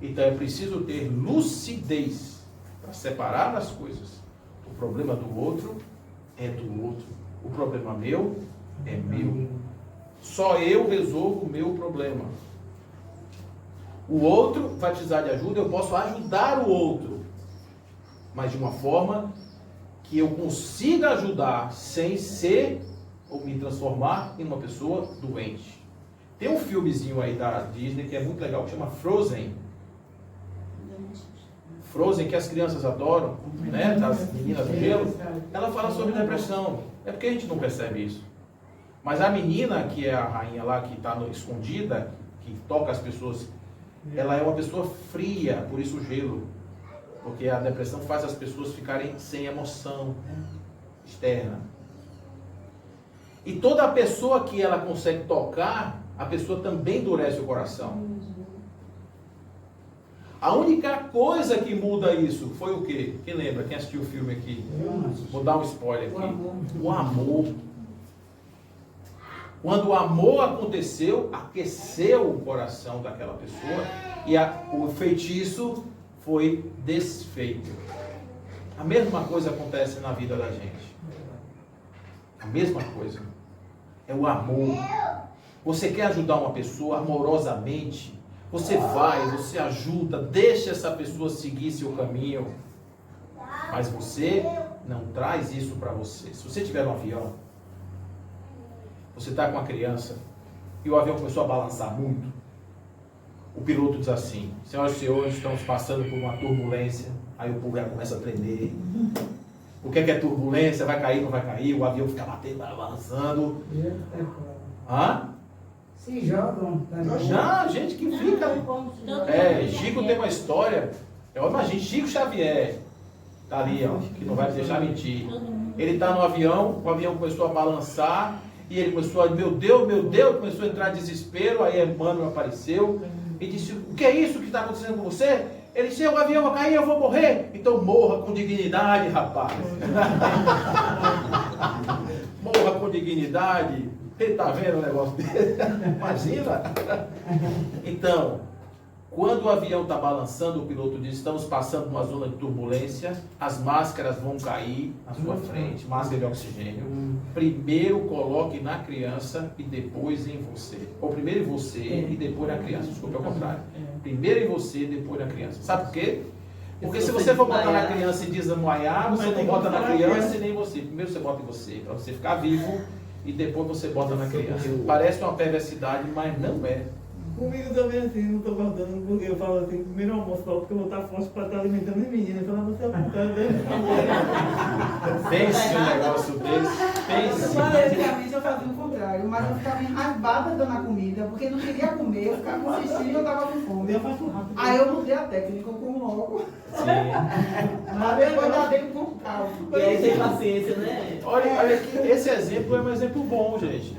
[SPEAKER 2] Então é preciso ter lucidez para separar as coisas. O problema do outro é do outro. O problema meu é meu. Só eu resolvo o meu problema. O outro vai precisar de ajuda, eu posso ajudar o outro. Mas de uma forma que eu consiga ajudar sem ser ou me transformar em uma pessoa doente. Tem um filmezinho aí da Disney que é muito legal, que chama Frozen. Frozen, que as crianças adoram, né? Das meninas do gelo. Ela fala sobre depressão. É porque a gente não percebe isso. Mas a menina, que é a rainha lá, que está escondida, que toca as pessoas, ela é uma pessoa fria, por isso o gelo. Porque a depressão faz as pessoas ficarem sem emoção externa. E toda a pessoa que ela consegue tocar, a pessoa também endurece o coração. A única coisa que muda isso foi o quê? Quem lembra? Quem assistiu o filme aqui? Vou dar um spoiler aqui. O amor. Quando o amor aconteceu, aqueceu o coração daquela pessoa e o feitiço foi desfeito. A mesma coisa acontece na vida da gente. A mesma coisa. É o amor. Você quer ajudar uma pessoa amorosamente? Você vai, você ajuda, deixa essa pessoa seguir seu caminho. Mas você não traz isso para você. Se você tiver um avião, você está com uma criança e o avião começou a balançar muito, o piloto diz assim: senhoras e senhores, estamos passando por uma turbulência. Aí o povo já começa a tremer. O que é turbulência? Vai cair, não vai cair? O avião fica batendo, balançando. Hã?
[SPEAKER 4] Se jogam.
[SPEAKER 2] Não, gente que fica. Chico tem uma história. Eu imagino, Chico Xavier, tá ali, ó, que não vai me deixar mentir. Ele tá no avião, o avião começou a balançar, e ele começou a, meu Deus, começou a entrar em desespero. Aí Emmanuel apareceu e disse: o que é isso que está acontecendo com você? Ele disse: o avião vai cair, eu vou morrer. Então morra com dignidade, rapaz. Morra com dignidade. Ele está vendo o negócio dele? Imagina. Então, quando o avião está balançando, o piloto diz: estamos passando uma zona de turbulência, as máscaras vão cair na sua frente, máscara de oxigênio. Primeiro coloque na criança e depois em você. Ou primeiro em você e depois na criança. Desculpa, é o contrário. Primeiro em você e depois na criança. Sabe por quê? Porque se você for botar na criança e desmaiar, você não bota na criança e nem você. Primeiro você bota em você, para você ficar vivo, e depois você bota na criança. Parece uma perversidade, mas não é.
[SPEAKER 5] Comigo também assim, não estou guardando, porque eu falo assim, primeiro almoço, porque eu vou estar forte para estar alimentando as meninas. Eu falo, você é apontando,
[SPEAKER 2] Pense um negócio desse. Pense.
[SPEAKER 4] Basicamente eu fazia o contrário, mas eu ficava enraivada dando a comida, porque não queria comer, eu ficava consistindo e eu estava com fome.
[SPEAKER 5] eu faço rápido.
[SPEAKER 4] Aí eu mudei a técnica, eu como logo.
[SPEAKER 2] Sim.
[SPEAKER 4] Mas depois já dei com calma.
[SPEAKER 5] E aí tem paciência, né?
[SPEAKER 2] Olha aqui, esse exemplo é um exemplo bom, gente.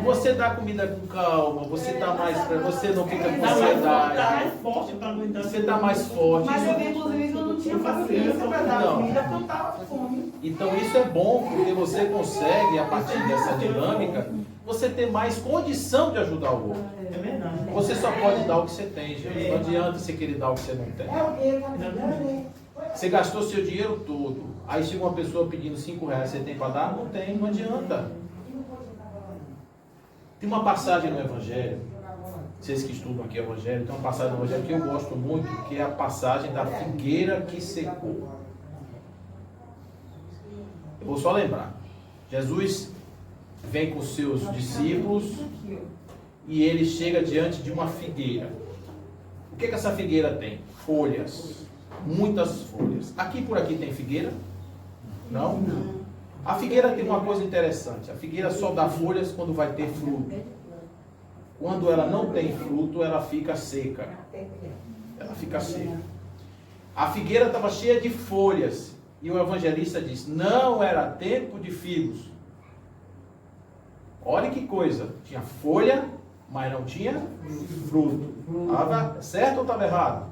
[SPEAKER 2] Você dá comida com calma, você tá mais, você não fica com
[SPEAKER 5] Tá
[SPEAKER 2] ansiedade,
[SPEAKER 5] mais forte para aguentar.
[SPEAKER 2] você tá mais forte.
[SPEAKER 4] Mas eu, inclusive, eu não tinha paciência para dar
[SPEAKER 2] Não.
[SPEAKER 4] comida, porque eu estava com fome.
[SPEAKER 2] Então isso é bom, porque você consegue, a partir dessa dinâmica, você ter mais condição de ajudar o outro.
[SPEAKER 5] É verdade.
[SPEAKER 2] Você só pode dar o que você tem, gente. Não adianta você querer dar o que você não tem.
[SPEAKER 4] É o quê?
[SPEAKER 2] Você gastou seu dinheiro todo. Aí chega uma pessoa pedindo R$5, você tem para dar? Não tem, não adianta. Tem uma passagem no Evangelho, vocês que estudam aqui o Evangelho, tem uma passagem no Evangelho que eu gosto muito, que é a passagem da figueira que secou. Eu vou só lembrar. Jesus vem com seus discípulos e ele chega diante de uma figueira. O que essa figueira tem? Folhas. Muitas folhas. Aqui por aqui tem figueira? Não? A figueira tem uma coisa interessante. A figueira só dá folhas quando vai ter fruto. Quando ela não tem fruto, ela fica seca. Ela fica seca. A figueira estava cheia de folhas. E o evangelista diz, não era tempo de figos. Olha que coisa. Tinha folha, mas não tinha fruto. Estava certo ou estava errado?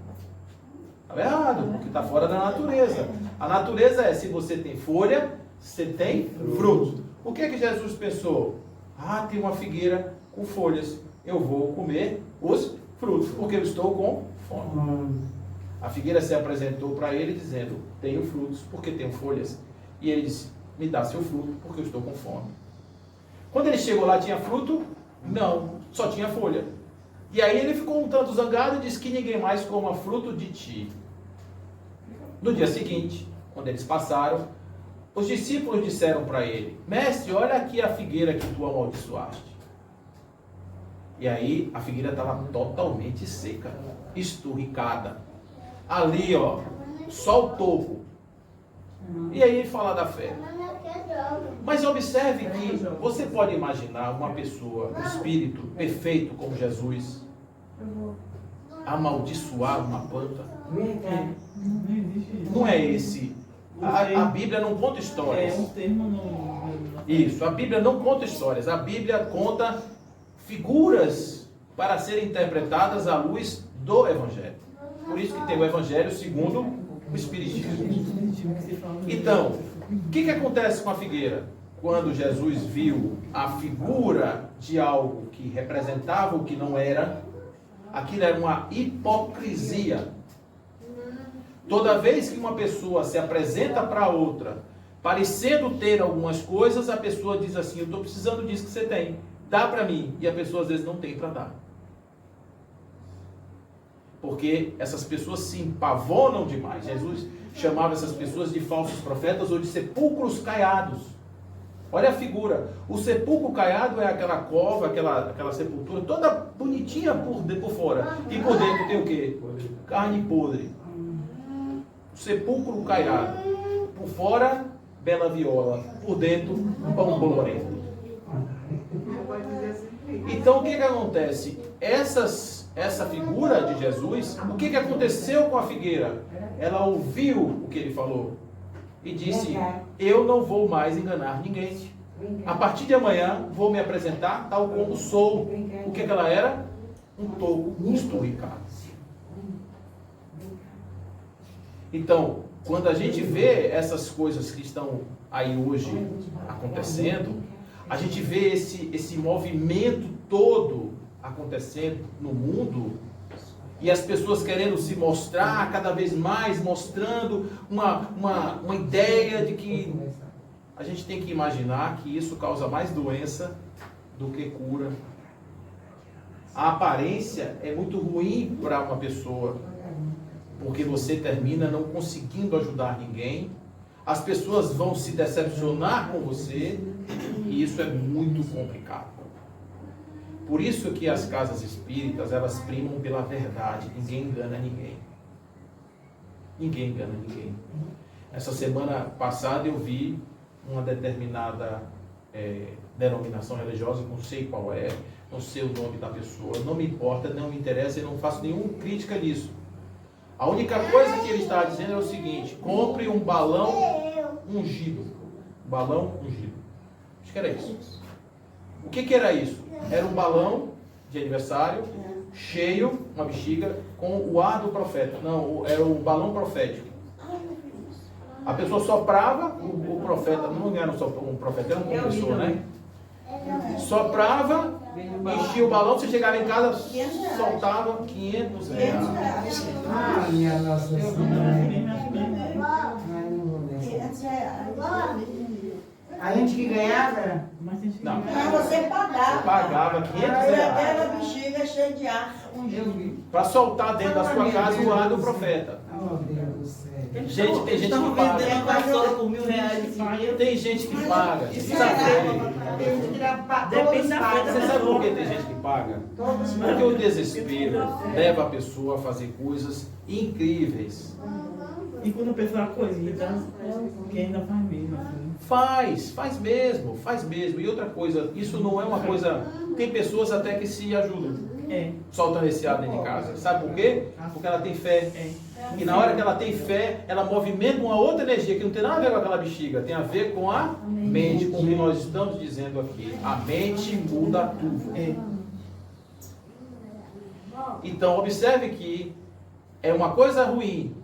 [SPEAKER 2] Estava errado, porque está fora da natureza. A natureza é, se você tem folha, você tem fruto. O que é que Jesus pensou? Ah, tem uma figueira com folhas. Eu vou comer os frutos, porque eu estou com fome. A figueira se apresentou para ele dizendo, tenho frutos porque tenho folhas. E ele disse, me dá seu fruto porque eu estou com fome. Quando ele chegou lá, tinha fruto? Não, só tinha folha. E aí ele ficou um tanto zangado e disse que ninguém mais coma fruto de ti. No dia seguinte, quando eles passaram, os discípulos disseram para ele, mestre, olha aqui a figueira que tu amaldiçoaste. E aí a figueira estava totalmente seca, esturricada. Ali, ó, só o topo. E aí ele fala da fé. Mas observe que você pode imaginar uma pessoa, um espírito perfeito como Jesus, amaldiçoar uma planta? Não é esse. A Bíblia não conta histórias.
[SPEAKER 5] É um termo no...
[SPEAKER 2] Isso, a Bíblia não conta histórias. A Bíblia conta figuras para serem interpretadas à luz do Evangelho. Por isso que tem o Evangelho segundo o Espiritismo. Então, o que acontece com a figueira? Quando Jesus viu a figura de algo que representava o que não era, aquilo era uma hipocrisia. Toda vez que uma pessoa se apresenta para outra, parecendo ter algumas coisas, a pessoa diz assim, eu estou precisando disso que você tem, dá para mim. E a pessoa às vezes não tem para dar. Porque essas pessoas se empavonam demais. Jesus chamava essas pessoas de falsos profetas ou de sepulcros caiados. Olha a figura. O sepulcro caiado é aquela cova, aquela sepultura toda bonitinha por fora. E por dentro tem o quê? Carne podre. O sepulcro caiado. Por fora, bela viola. Por dentro, pão bolorento. Então o que acontece? Essa figura de Jesus, o que aconteceu com a figueira? Ela ouviu o que ele falou e disse, eu não vou mais enganar ninguém. A partir de amanhã vou me apresentar tal como sou. O que ela era? Um toco esturricado. Então, quando a gente vê essas coisas que estão aí hoje acontecendo, a gente vê esse movimento todo acontecendo no mundo e as pessoas querendo se mostrar cada vez mais, mostrando uma ideia de que a gente tem que imaginar que isso causa mais doença do que cura. A aparência é muito ruim para uma pessoa, porque você termina não conseguindo ajudar ninguém, as pessoas vão se decepcionar com você e isso é muito complicado. Por isso que as casas espíritas, elas primam pela verdade. Ninguém engana ninguém. Ninguém engana ninguém. Essa semana passada eu vi uma determinada denominação religiosa, não sei qual é, não sei o nome da pessoa, não me importa, não me interessa e não faço nenhuma crítica nisso. A única coisa que ele está dizendo é o seguinte, compre um balão ungido. Balão ungido. Acho que era isso. O que era isso? Era um balão de aniversário, cheio, uma bexiga, com o ar do profeta. Não, era o balão profético. A pessoa soprava, o profeta, não era um profeta, era uma pessoa, né? Soprava, enchia o balão, você chegava em casa, soltava R$500.
[SPEAKER 7] Ah, minha Nossa Senhora. A gente que ganhava?
[SPEAKER 2] Não.
[SPEAKER 3] Mas você pagava.
[SPEAKER 2] Você pagava R$500.
[SPEAKER 3] Aquela bexiga cheia de ar.
[SPEAKER 2] Para soltar dentro da sua casa o ar do profeta.
[SPEAKER 7] Oh, Deus do céu.
[SPEAKER 2] Gente, tem gente que paga.
[SPEAKER 5] vendendo a vassoura por R$1.000.
[SPEAKER 2] Tem gente que paga.
[SPEAKER 3] Isso
[SPEAKER 2] Sabe por quê?
[SPEAKER 5] Depende da feita.
[SPEAKER 2] Você sabe por que tem gente que paga? Porque o desespero leva a pessoa a fazer coisas incríveis.
[SPEAKER 5] E quando a pessoa cogita, que ainda faz mesmo assim.
[SPEAKER 2] Faz mesmo. E outra coisa, isso não é uma coisa... Tem pessoas até que se ajudam. soltando esse ar dentro de casa. Sabe por quê? Porque ela tem fé. E na hora que ela tem fé, ela movimenta uma outra energia que não tem nada a ver com aquela bexiga, tem a ver com a mente, com o que nós estamos dizendo aqui. A mente muda tudo. Então, observe que é uma coisa ruim,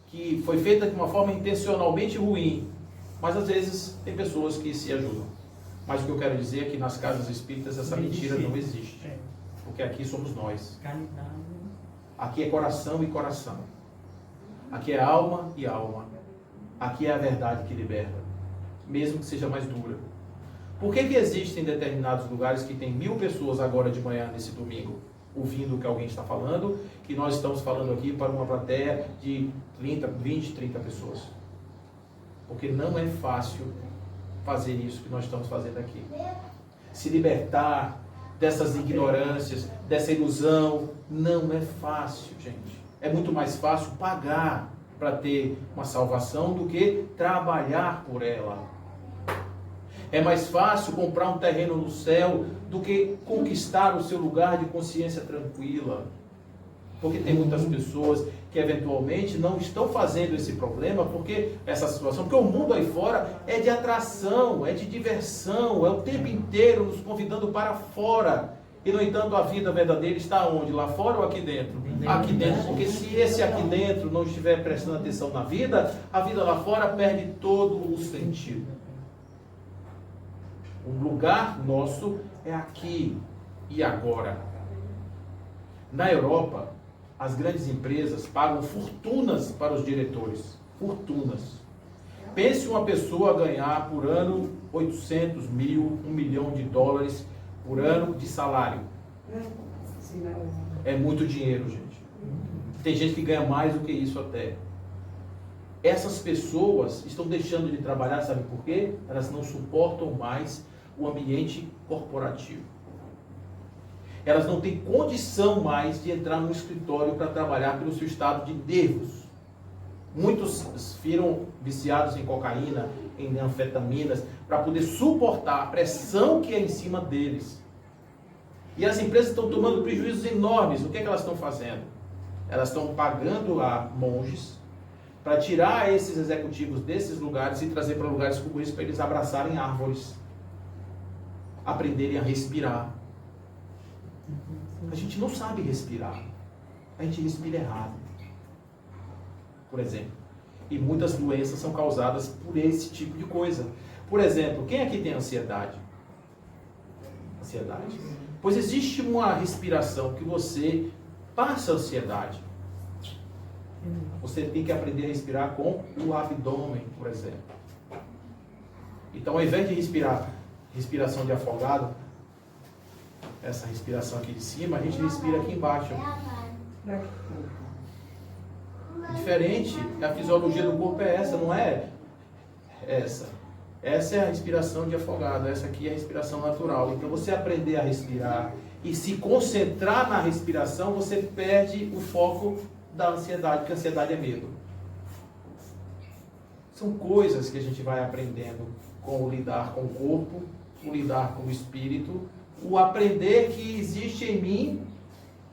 [SPEAKER 2] que foi feita de uma forma intencionalmente ruim, mas às vezes tem pessoas que se ajudam. Mas o que eu quero dizer é que nas casas espíritas essa mentira não existe. Porque aqui somos nós. Aqui é coração e coração. Aqui é alma e alma. Aqui é a verdade que liberta, mesmo que seja mais dura. Por que existem determinados lugares que tem 1000 pessoas agora de manhã, nesse domingo, ouvindo o que alguém está falando, que nós estamos falando aqui para uma plateia de 20, 30 pessoas? Porque não é fácil fazer isso que nós estamos fazendo aqui. Se libertar dessas ignorâncias, dessa ilusão, não é fácil, gente. É muito mais fácil pagar para ter uma salvação do que trabalhar por ela. É mais fácil comprar um terreno no céu do que conquistar o seu lugar de consciência tranquila. Porque tem muitas pessoas que eventualmente não estão fazendo esse problema, porque essa situação, porque o mundo aí fora é de atração, é de diversão, é o tempo inteiro nos convidando para fora. E no entanto a vida verdadeira está onde? Lá fora ou aqui dentro? Aqui dentro, porque se esse aqui dentro não estiver prestando atenção na vida, a vida lá fora perde todo o sentido. O lugar nosso é aqui e agora. Na Europa, as grandes empresas pagam fortunas para os diretores. Fortunas. Pense uma pessoa ganhar por ano 800 mil, $1 milhão por ano de salário. É muito dinheiro, gente. Tem gente que ganha mais do que isso até. Essas pessoas estão deixando de trabalhar, sabe por quê? Elas não suportam mais o ambiente corporativo. Elas não têm condição mais de entrar no escritório para trabalhar pelo seu estado de nervos. Muitos viram viciados em cocaína, em anfetaminas, para poder suportar a pressão que é em cima deles. E as empresas estão tomando prejuízos enormes. O que é que elas estão fazendo? Elas estão pagando a monges para tirar esses executivos desses lugares e trazer para lugares como esse para eles abraçarem árvores, aprenderem a respirar. A gente não sabe respirar. A gente respira errado. Por exemplo. E muitas doenças são causadas por esse tipo de coisa. Por exemplo, quem aqui tem ansiedade? Ansiedade. Pois existe uma respiração que você passa a ansiedade. Você tem que aprender a respirar com o abdômen, por exemplo. Então, ao invés de respirar respiração de afogado, essa respiração aqui de cima, a gente respira aqui embaixo. É diferente, a fisiologia do corpo é essa, não é essa. Essa é a respiração de afogado, essa aqui é a respiração natural. Então, você aprender a respirar e se concentrar na respiração, você perde o foco da ansiedade, porque a ansiedade é medo. São coisas que a gente vai aprendendo com o lidar com o corpo, o lidar com o espírito, o aprender que existe em mim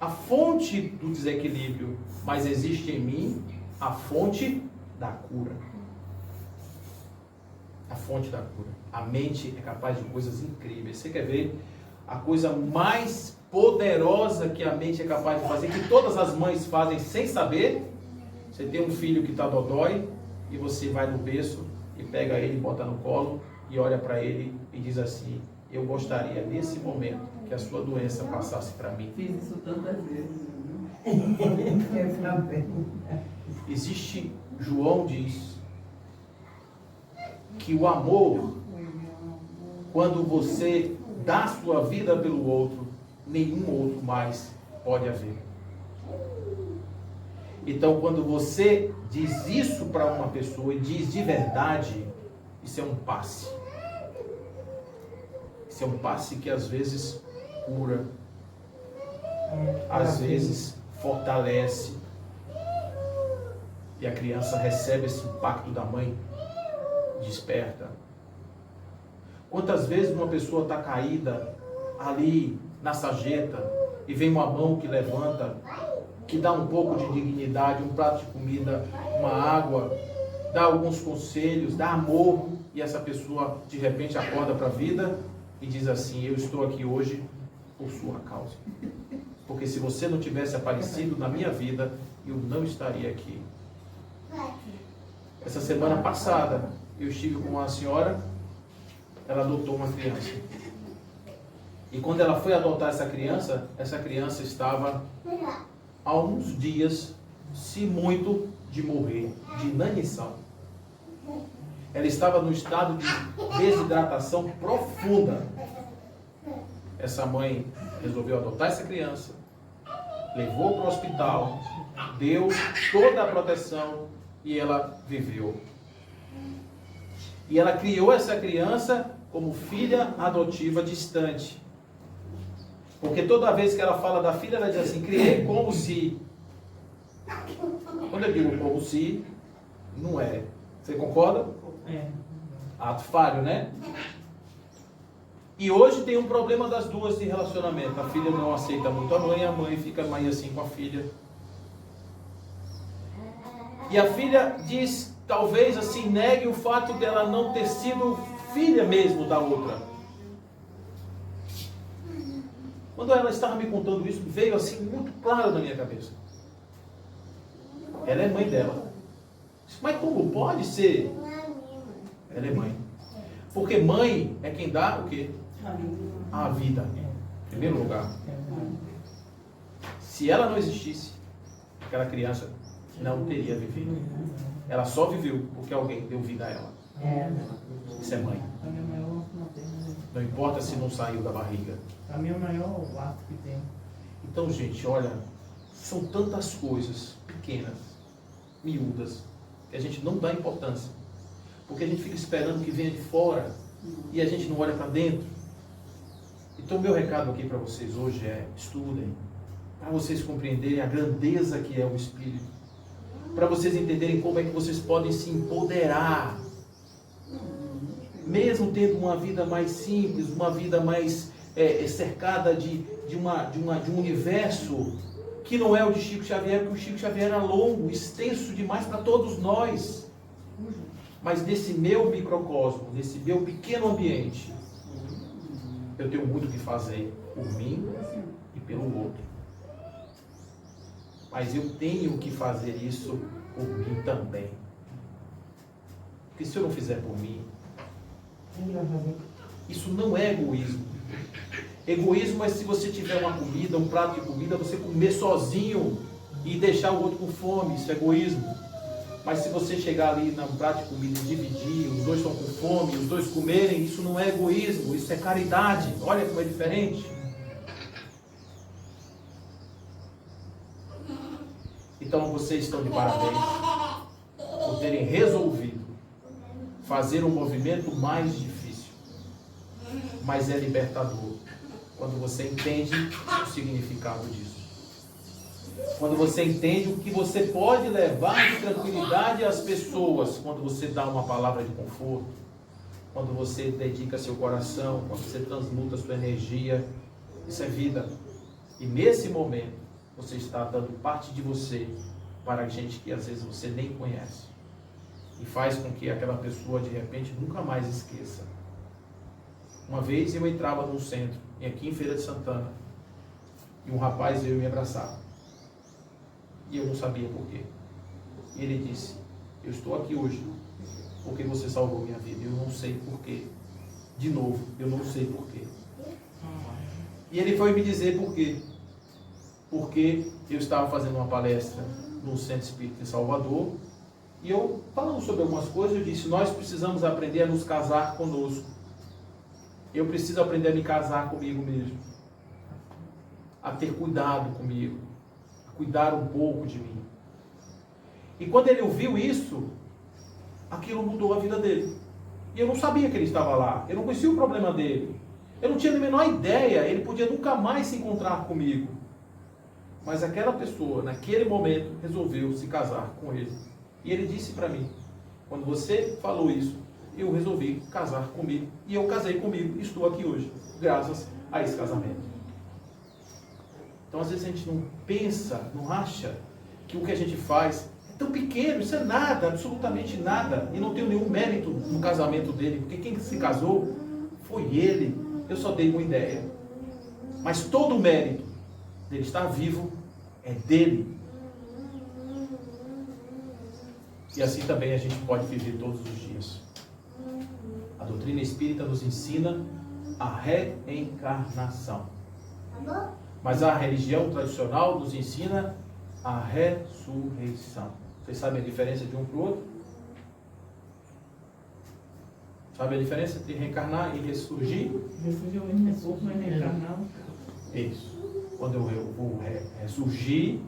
[SPEAKER 2] a fonte do desequilíbrio, mas existe em mim a fonte da cura. A fonte da cura. A mente é capaz de coisas incríveis. Você quer ver a coisa mais poderosa que a mente é capaz de fazer, que todas as mães fazem sem saber? Você tem um filho que está dodói e você vai no berço e pega ele, bota no colo e olha para ele e diz assim: eu gostaria nesse momento que a sua doença passasse para mim.
[SPEAKER 5] Fiz isso tantas vezes.
[SPEAKER 7] Existe,
[SPEAKER 2] João diz que o amor, quando você dá sua vida pelo outro, nenhum outro mais pode haver. Então, quando você diz isso para uma pessoa e diz de verdade, isso é um passe. Isso é um passe que às vezes cura, às vezes fortalece, e a criança recebe esse impacto da mãe, desperta. Quantas vezes uma pessoa está caída ali na sarjeta, e vem uma mão que levanta, que dá um pouco de dignidade, um prato de comida, uma água, dá alguns conselhos, dá amor, e essa pessoa de repente acorda para a vida e diz assim: eu estou aqui hoje por sua causa. Porque se você não tivesse aparecido na minha vida, eu não estaria aqui. Essa semana passada, eu estive com uma senhora, ela adotou uma criança. E quando ela foi adotar essa criança estava há uns dias, se muito, de morrer, de inanição. Ela estava no estado de desidratação profunda. Essa mãe resolveu adotar essa criança, levou para o hospital, deu toda a proteção e ela viveu. E ela criou essa criança como filha adotiva distante. Porque toda vez que ela fala da filha, ela diz assim: criei como se. Quando eu digo como se, não é. Você concorda?
[SPEAKER 5] É.
[SPEAKER 2] Ato falho, né? E hoje tem um problema das duas de relacionamento. A filha não aceita muito a mãe fica mais assim com a filha. E a filha diz, talvez assim, negue o fato dela não ter sido filha mesmo da outra. Quando ela estava me contando isso, veio assim muito claro na minha cabeça. Ela é mãe dela. Mas como pode ser? Ela é mãe. Porque mãe é quem dá o quê? A vida. Em primeiro lugar. Se ela não existisse, aquela criança não teria vivido. Ela só viveu porque alguém deu vida a ela. Isso é mãe. Não importa se não saiu da barriga.
[SPEAKER 5] A minha maior ato que tem.
[SPEAKER 2] Então, gente, olha, são tantas coisas pequenas, miúdas, que a gente não dá importância. Porque a gente fica esperando que venha de fora e a gente não olha para dentro. Então, meu recado aqui para vocês hoje é: estudem, para vocês compreenderem a grandeza que é o Espírito, para vocês entenderem como é que vocês podem se empoderar, mesmo tendo uma vida mais simples, uma vida mais cercada de um universo que não é o de Chico Xavier, porque o Chico Xavier era longo, extenso demais para todos nós. Mas nesse meu microcosmo, nesse meu pequeno ambiente, eu tenho muito o que fazer por mim e pelo outro. Mas eu tenho que fazer isso por mim também. Porque se eu não fizer por mim, isso não é egoísmo. Egoísmo é se você tiver uma comida, um prato de comida, você comer sozinho e deixar o outro com fome. Isso é egoísmo. Mas se você chegar ali no prato de comida e dividir, os dois estão com fome, os dois comerem, isso não é egoísmo, isso é caridade. Olha como é diferente. Então vocês estão de parabéns por terem resolvido fazer um movimento mais difícil, mas é libertador quando você entende o significado disso. Quando você entende o que você pode levar de tranquilidade às pessoas, quando você dá uma palavra de conforto, quando você dedica seu coração, quando você transmuta sua energia, isso é vida. E nesse momento, você está dando parte de você para gente que às vezes você nem conhece. E faz com que aquela pessoa de repente nunca mais esqueça. Uma vez eu entrava num centro, aqui em Feira de Santana, e um rapaz veio me abraçar. E eu não sabia por quê. E ele disse: eu estou aqui hoje porque você salvou minha vida. Eu não sei por quê. De novo, eu não sei por quê. E ele foi me dizer por quê. Porque eu estava fazendo uma palestra no Centro Espírita de Salvador, e eu, falando sobre algumas coisas, eu disse: nós precisamos aprender a nos casar conosco. Eu preciso aprender a me casar comigo mesmo, a ter cuidado comigo, a cuidar um pouco de mim. E quando ele ouviu isso, aquilo mudou a vida dele. E eu não sabia que ele estava lá, eu não conhecia o problema dele, eu não tinha a menor ideia, ele podia nunca mais se encontrar comigo. Mas aquela pessoa, naquele momento, resolveu se casar com ele. E ele disse para mim: quando você falou isso, eu resolvi casar comigo. E eu casei comigo. Estou aqui hoje, graças a esse casamento. Então, às vezes, a gente não pensa, não acha que o que a gente faz é tão pequeno, isso é nada, absolutamente nada. E não tenho nenhum mérito no casamento dele, porque quem se casou foi ele. Eu só dei uma ideia. Mas todo o mérito dele estar vivo é dele. E assim também a gente pode viver todos os dias. A doutrina espírita nos ensina a reencarnação. Mas a religião tradicional nos ensina a ressurreição. Vocês sabem a diferença de um para o outro? Sabe a diferença entre reencarnar e ressurgir?
[SPEAKER 4] Ressurgiu o mesmo corpo, mas reencarnar.
[SPEAKER 2] Isso. Quando eu vou ressurgir,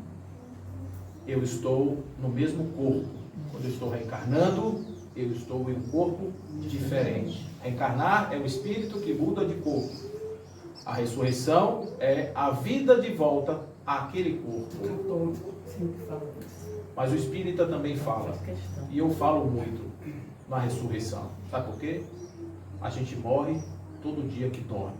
[SPEAKER 2] eu estou no mesmo corpo. Quando eu estou reencarnando, eu estou em um corpo diferente. Reencarnar é o espírito que muda de corpo. A ressurreição é a vida de volta àquele corpo. Mas o espírita também fala, e eu falo muito na ressurreição. Sabe por quê? A gente morre todo dia que dorme.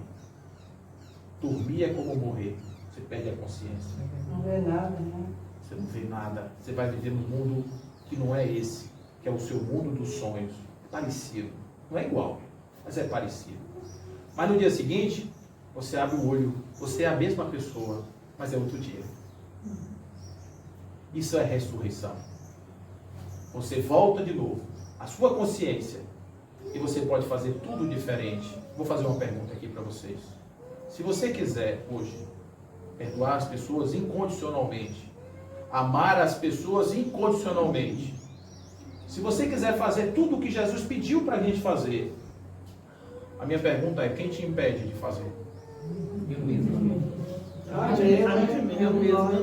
[SPEAKER 2] Dormir é como morrer. Você perde a consciência.
[SPEAKER 4] Não vê nada, né?
[SPEAKER 2] Você não vê nada. Você vai viver num mundo que não é esse, que é o seu mundo dos sonhos. Parecido. Não é igual, mas é parecido. Mas no dia seguinte, você abre o olho, você é a mesma pessoa, mas é outro dia. Isso é ressurreição. Você volta de novo, a sua consciência, e você pode fazer tudo diferente. Vou fazer uma pergunta aqui para vocês. Se você quiser hoje perdoar as pessoas incondicionalmente, amar as pessoas incondicionalmente, se você quiser fazer tudo o que Jesus pediu para a gente fazer, a minha pergunta é: quem te impede de fazer?
[SPEAKER 5] Eu mesmo.
[SPEAKER 4] Eu
[SPEAKER 5] mesmo.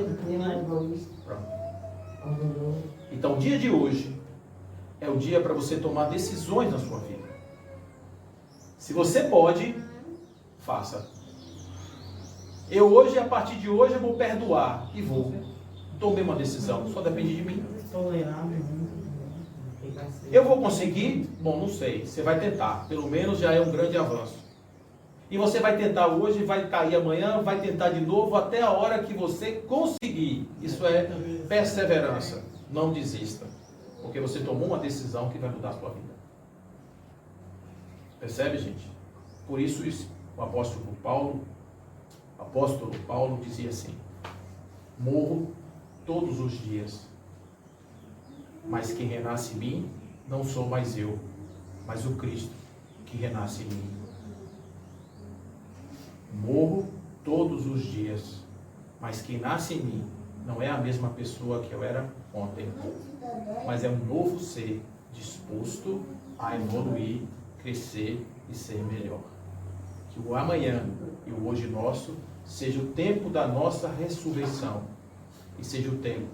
[SPEAKER 2] Então, o dia de hoje é o dia para você tomar decisões na sua vida. Se você pode, faça. Eu hoje, a partir de hoje, eu vou perdoar e vou. Tomei uma decisão, só depende de mim. Eu vou conseguir? Bom, não sei. Você vai tentar. Pelo menos já é um grande avanço. E você vai tentar hoje, vai cair amanhã, vai tentar de novo até a hora que você conseguir. Isso é perseverança. Não desista. Porque você tomou uma decisão que vai mudar a sua vida. Percebe, gente? Por isso o apóstolo Paulo dizia assim: morro todos os dias, mas quem renasce em mim não sou mais eu, mas o Cristo que renasce em mim. Morro todos os dias, mas quem nasce em mim não é a mesma pessoa que eu era ontem, mas é um novo ser disposto a evoluir, crescer e ser melhor. Que o amanhã e o hoje nosso seja o tempo da nossa ressurreição e seja o tempo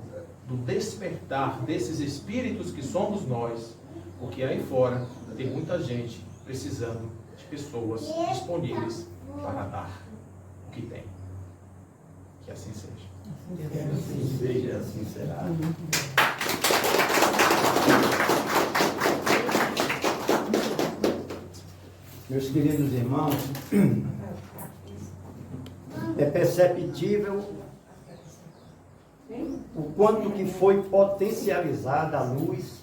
[SPEAKER 2] do despertar desses espíritos que somos nós, porque aí fora tem muita gente precisando de pessoas disponíveis para dar o que tem. Que assim seja.
[SPEAKER 1] Assim seja, assim será. Meus queridos irmãos, é perceptível o quanto que foi potencializada a luz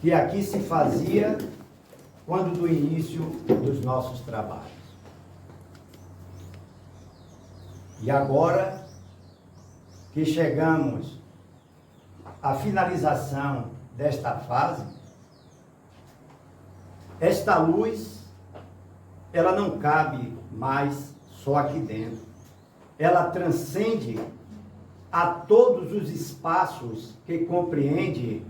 [SPEAKER 1] que aqui se fazia quando do início dos nossos trabalhos. E agora que chegamos à finalização desta fase, esta luz, ela não cabe mais só aqui dentro. Ela transcende a todos os espaços que compreende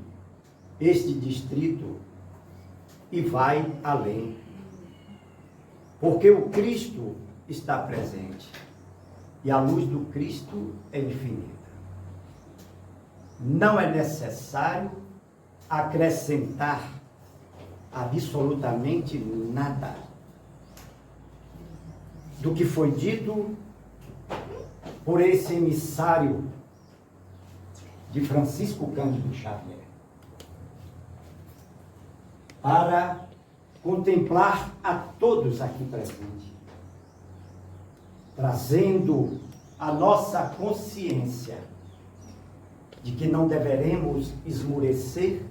[SPEAKER 1] este distrito e vai além. Porque o Cristo está presente e a luz do Cristo é infinita. Não é necessário acrescentar absolutamente nada do que foi dito por esse emissário de Francisco Cândido Xavier, para contemplar a todos aqui presentes, trazendo a nossa consciência de que não deveremos esmorecer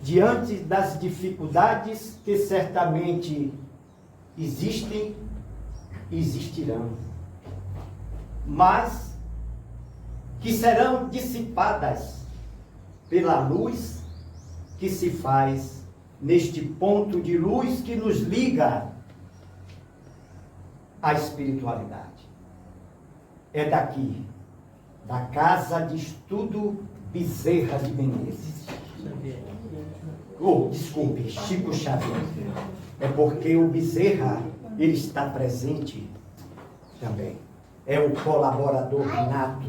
[SPEAKER 1] diante das dificuldades que certamente existem e existirão, mas que serão dissipadas pela luz que se faz neste ponto de luz que nos liga à espiritualidade. É daqui, da Casa de Estudo Bezerra de Menezes. Desculpe, Chico Xavier. É porque o Bezerra, ele está presente também. É o colaborador nato,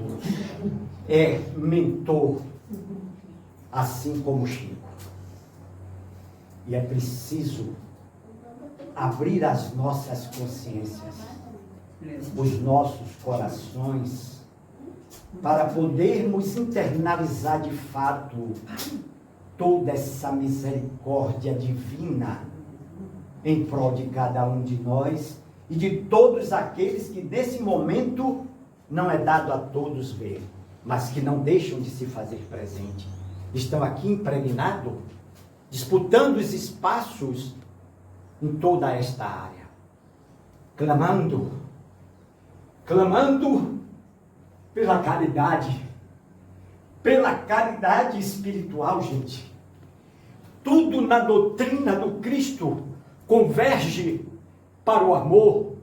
[SPEAKER 1] é mentor, assim como Chico. E é preciso abrir as nossas consciências, os nossos corações, para podermos internalizar de fato toda essa misericórdia divina em prol de cada um de nós e de todos aqueles que nesse momento não é dado a todos ver, mas que não deixam de se fazer presente. Estão aqui impregnados, disputando os espaços em toda esta área, clamando pela caridade espiritual, gente. Tudo na doutrina do Cristo converge para o amor,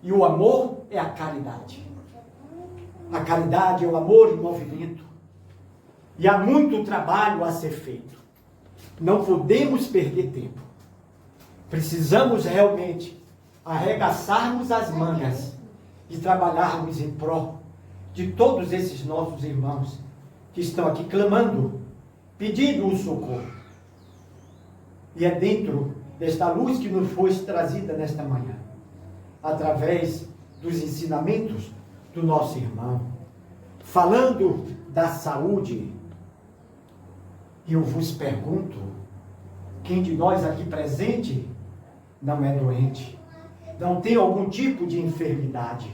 [SPEAKER 1] e o amor é a caridade. A caridade é o amor em movimento, e há muito trabalho a ser feito. Não podemos perder tempo. Precisamos realmente arregaçarmos as mangas e trabalharmos em prol de todos esses nossos irmãos que estão aqui clamando, pedindo o socorro. E é dentro desta luz que nos foi trazida nesta manhã, através dos ensinamentos do nosso irmão, falando da saúde. E eu vos pergunto, quem de nós aqui presente não é doente, não tem algum tipo de enfermidade,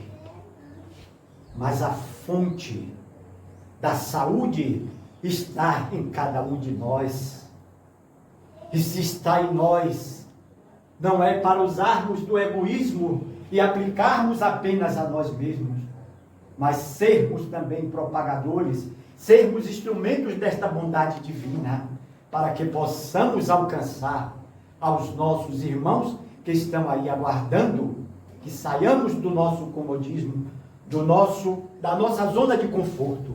[SPEAKER 1] mas a fonte da saúde está em cada um de nós. E se está em nós, não é para usarmos do egoísmo e aplicarmos apenas a nós mesmos, mas sermos também propagadores, sermos instrumentos desta bondade divina, para que possamos alcançar aos nossos irmãos que estão aí aguardando, que saiamos do nosso comodismo, da nossa zona de conforto.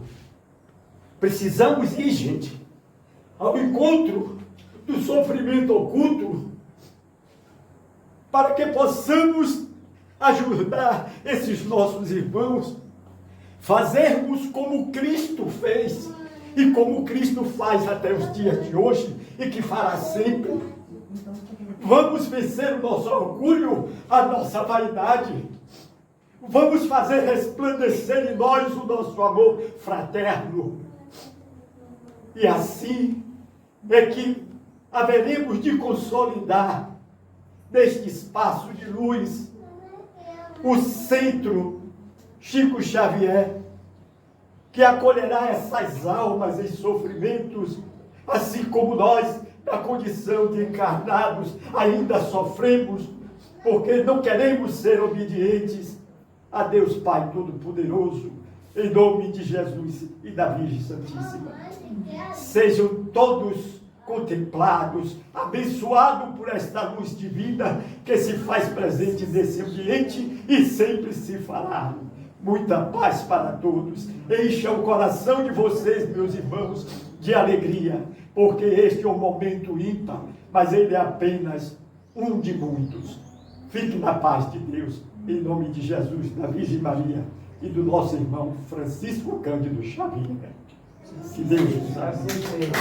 [SPEAKER 1] Precisamos ir, gente, ao encontro do sofrimento oculto, para que possamos ajudar esses nossos irmãos, fazermos como Cristo fez, e como Cristo faz até os dias de hoje, e que fará sempre. Vamos vencer o nosso orgulho, a nossa vaidade. Vamos fazer resplandecer em nós o nosso amor fraterno. E assim é que haveremos de consolidar neste espaço de luz o centro Chico Xavier, que acolherá essas almas em sofrimentos, assim como nós, na condição de encarnados, ainda sofremos, porque não queremos ser obedientes a Deus Pai Todo-Poderoso, em nome de Jesus e da Virgem Santíssima. Sejam todos contemplados, abençoados por esta luz divina que se faz presente nesse ambiente e sempre se fará. Muita paz para todos. Encha o coração de vocês, meus irmãos, de alegria, porque este é um momento ímpar, mas ele é apenas um de muitos. Fique na paz de Deus, em nome de Jesus, da Virgem Maria e do nosso irmão Francisco Cândido Xavier. Que Deus nos abençoe.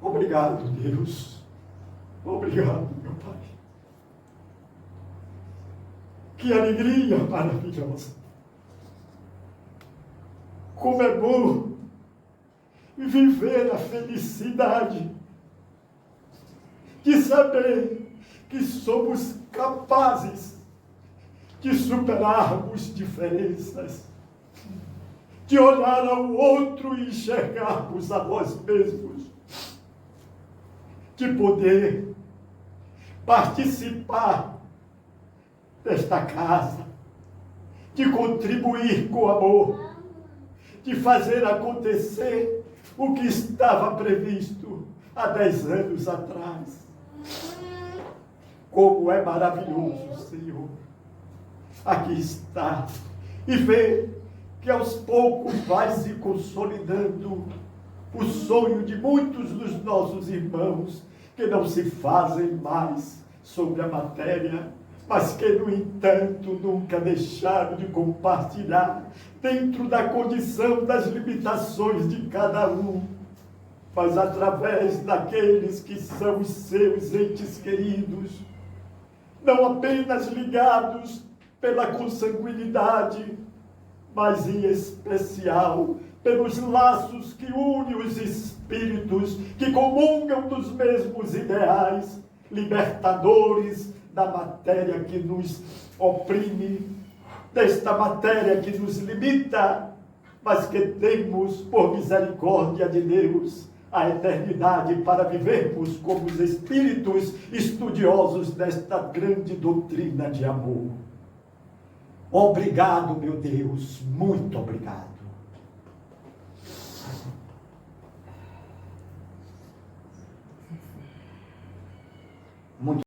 [SPEAKER 1] Obrigado, Deus. Obrigado, meu Pai. Que alegria maravilhosa. Como é bom viver a felicidade de saber que somos capazes de superarmos diferenças, de olhar ao outro e enxergarmos a nós mesmos, de poder participar desta casa, de contribuir com amor, de fazer acontecer o que estava previsto há 10 anos atrás. Como é maravilhoso, Senhor, aqui está, e ver que aos poucos vai se consolidando o sonho de muitos dos nossos irmãos que não se fazem mais sobre a matéria, mas que, no entanto, nunca deixaram de compartilhar dentro da condição das limitações de cada um, mas através daqueles que são os seus entes queridos, não apenas ligados pela consanguinidade, mas em especial pelos laços que unem os espíritos que comungam dos mesmos ideais, libertadores da matéria que nos oprime, desta matéria que nos limita, mas que temos, por misericórdia de Deus, a eternidade para vivermos como os espíritos estudiosos desta grande doutrina de amor. Obrigado, meu Deus, muito obrigado. Muito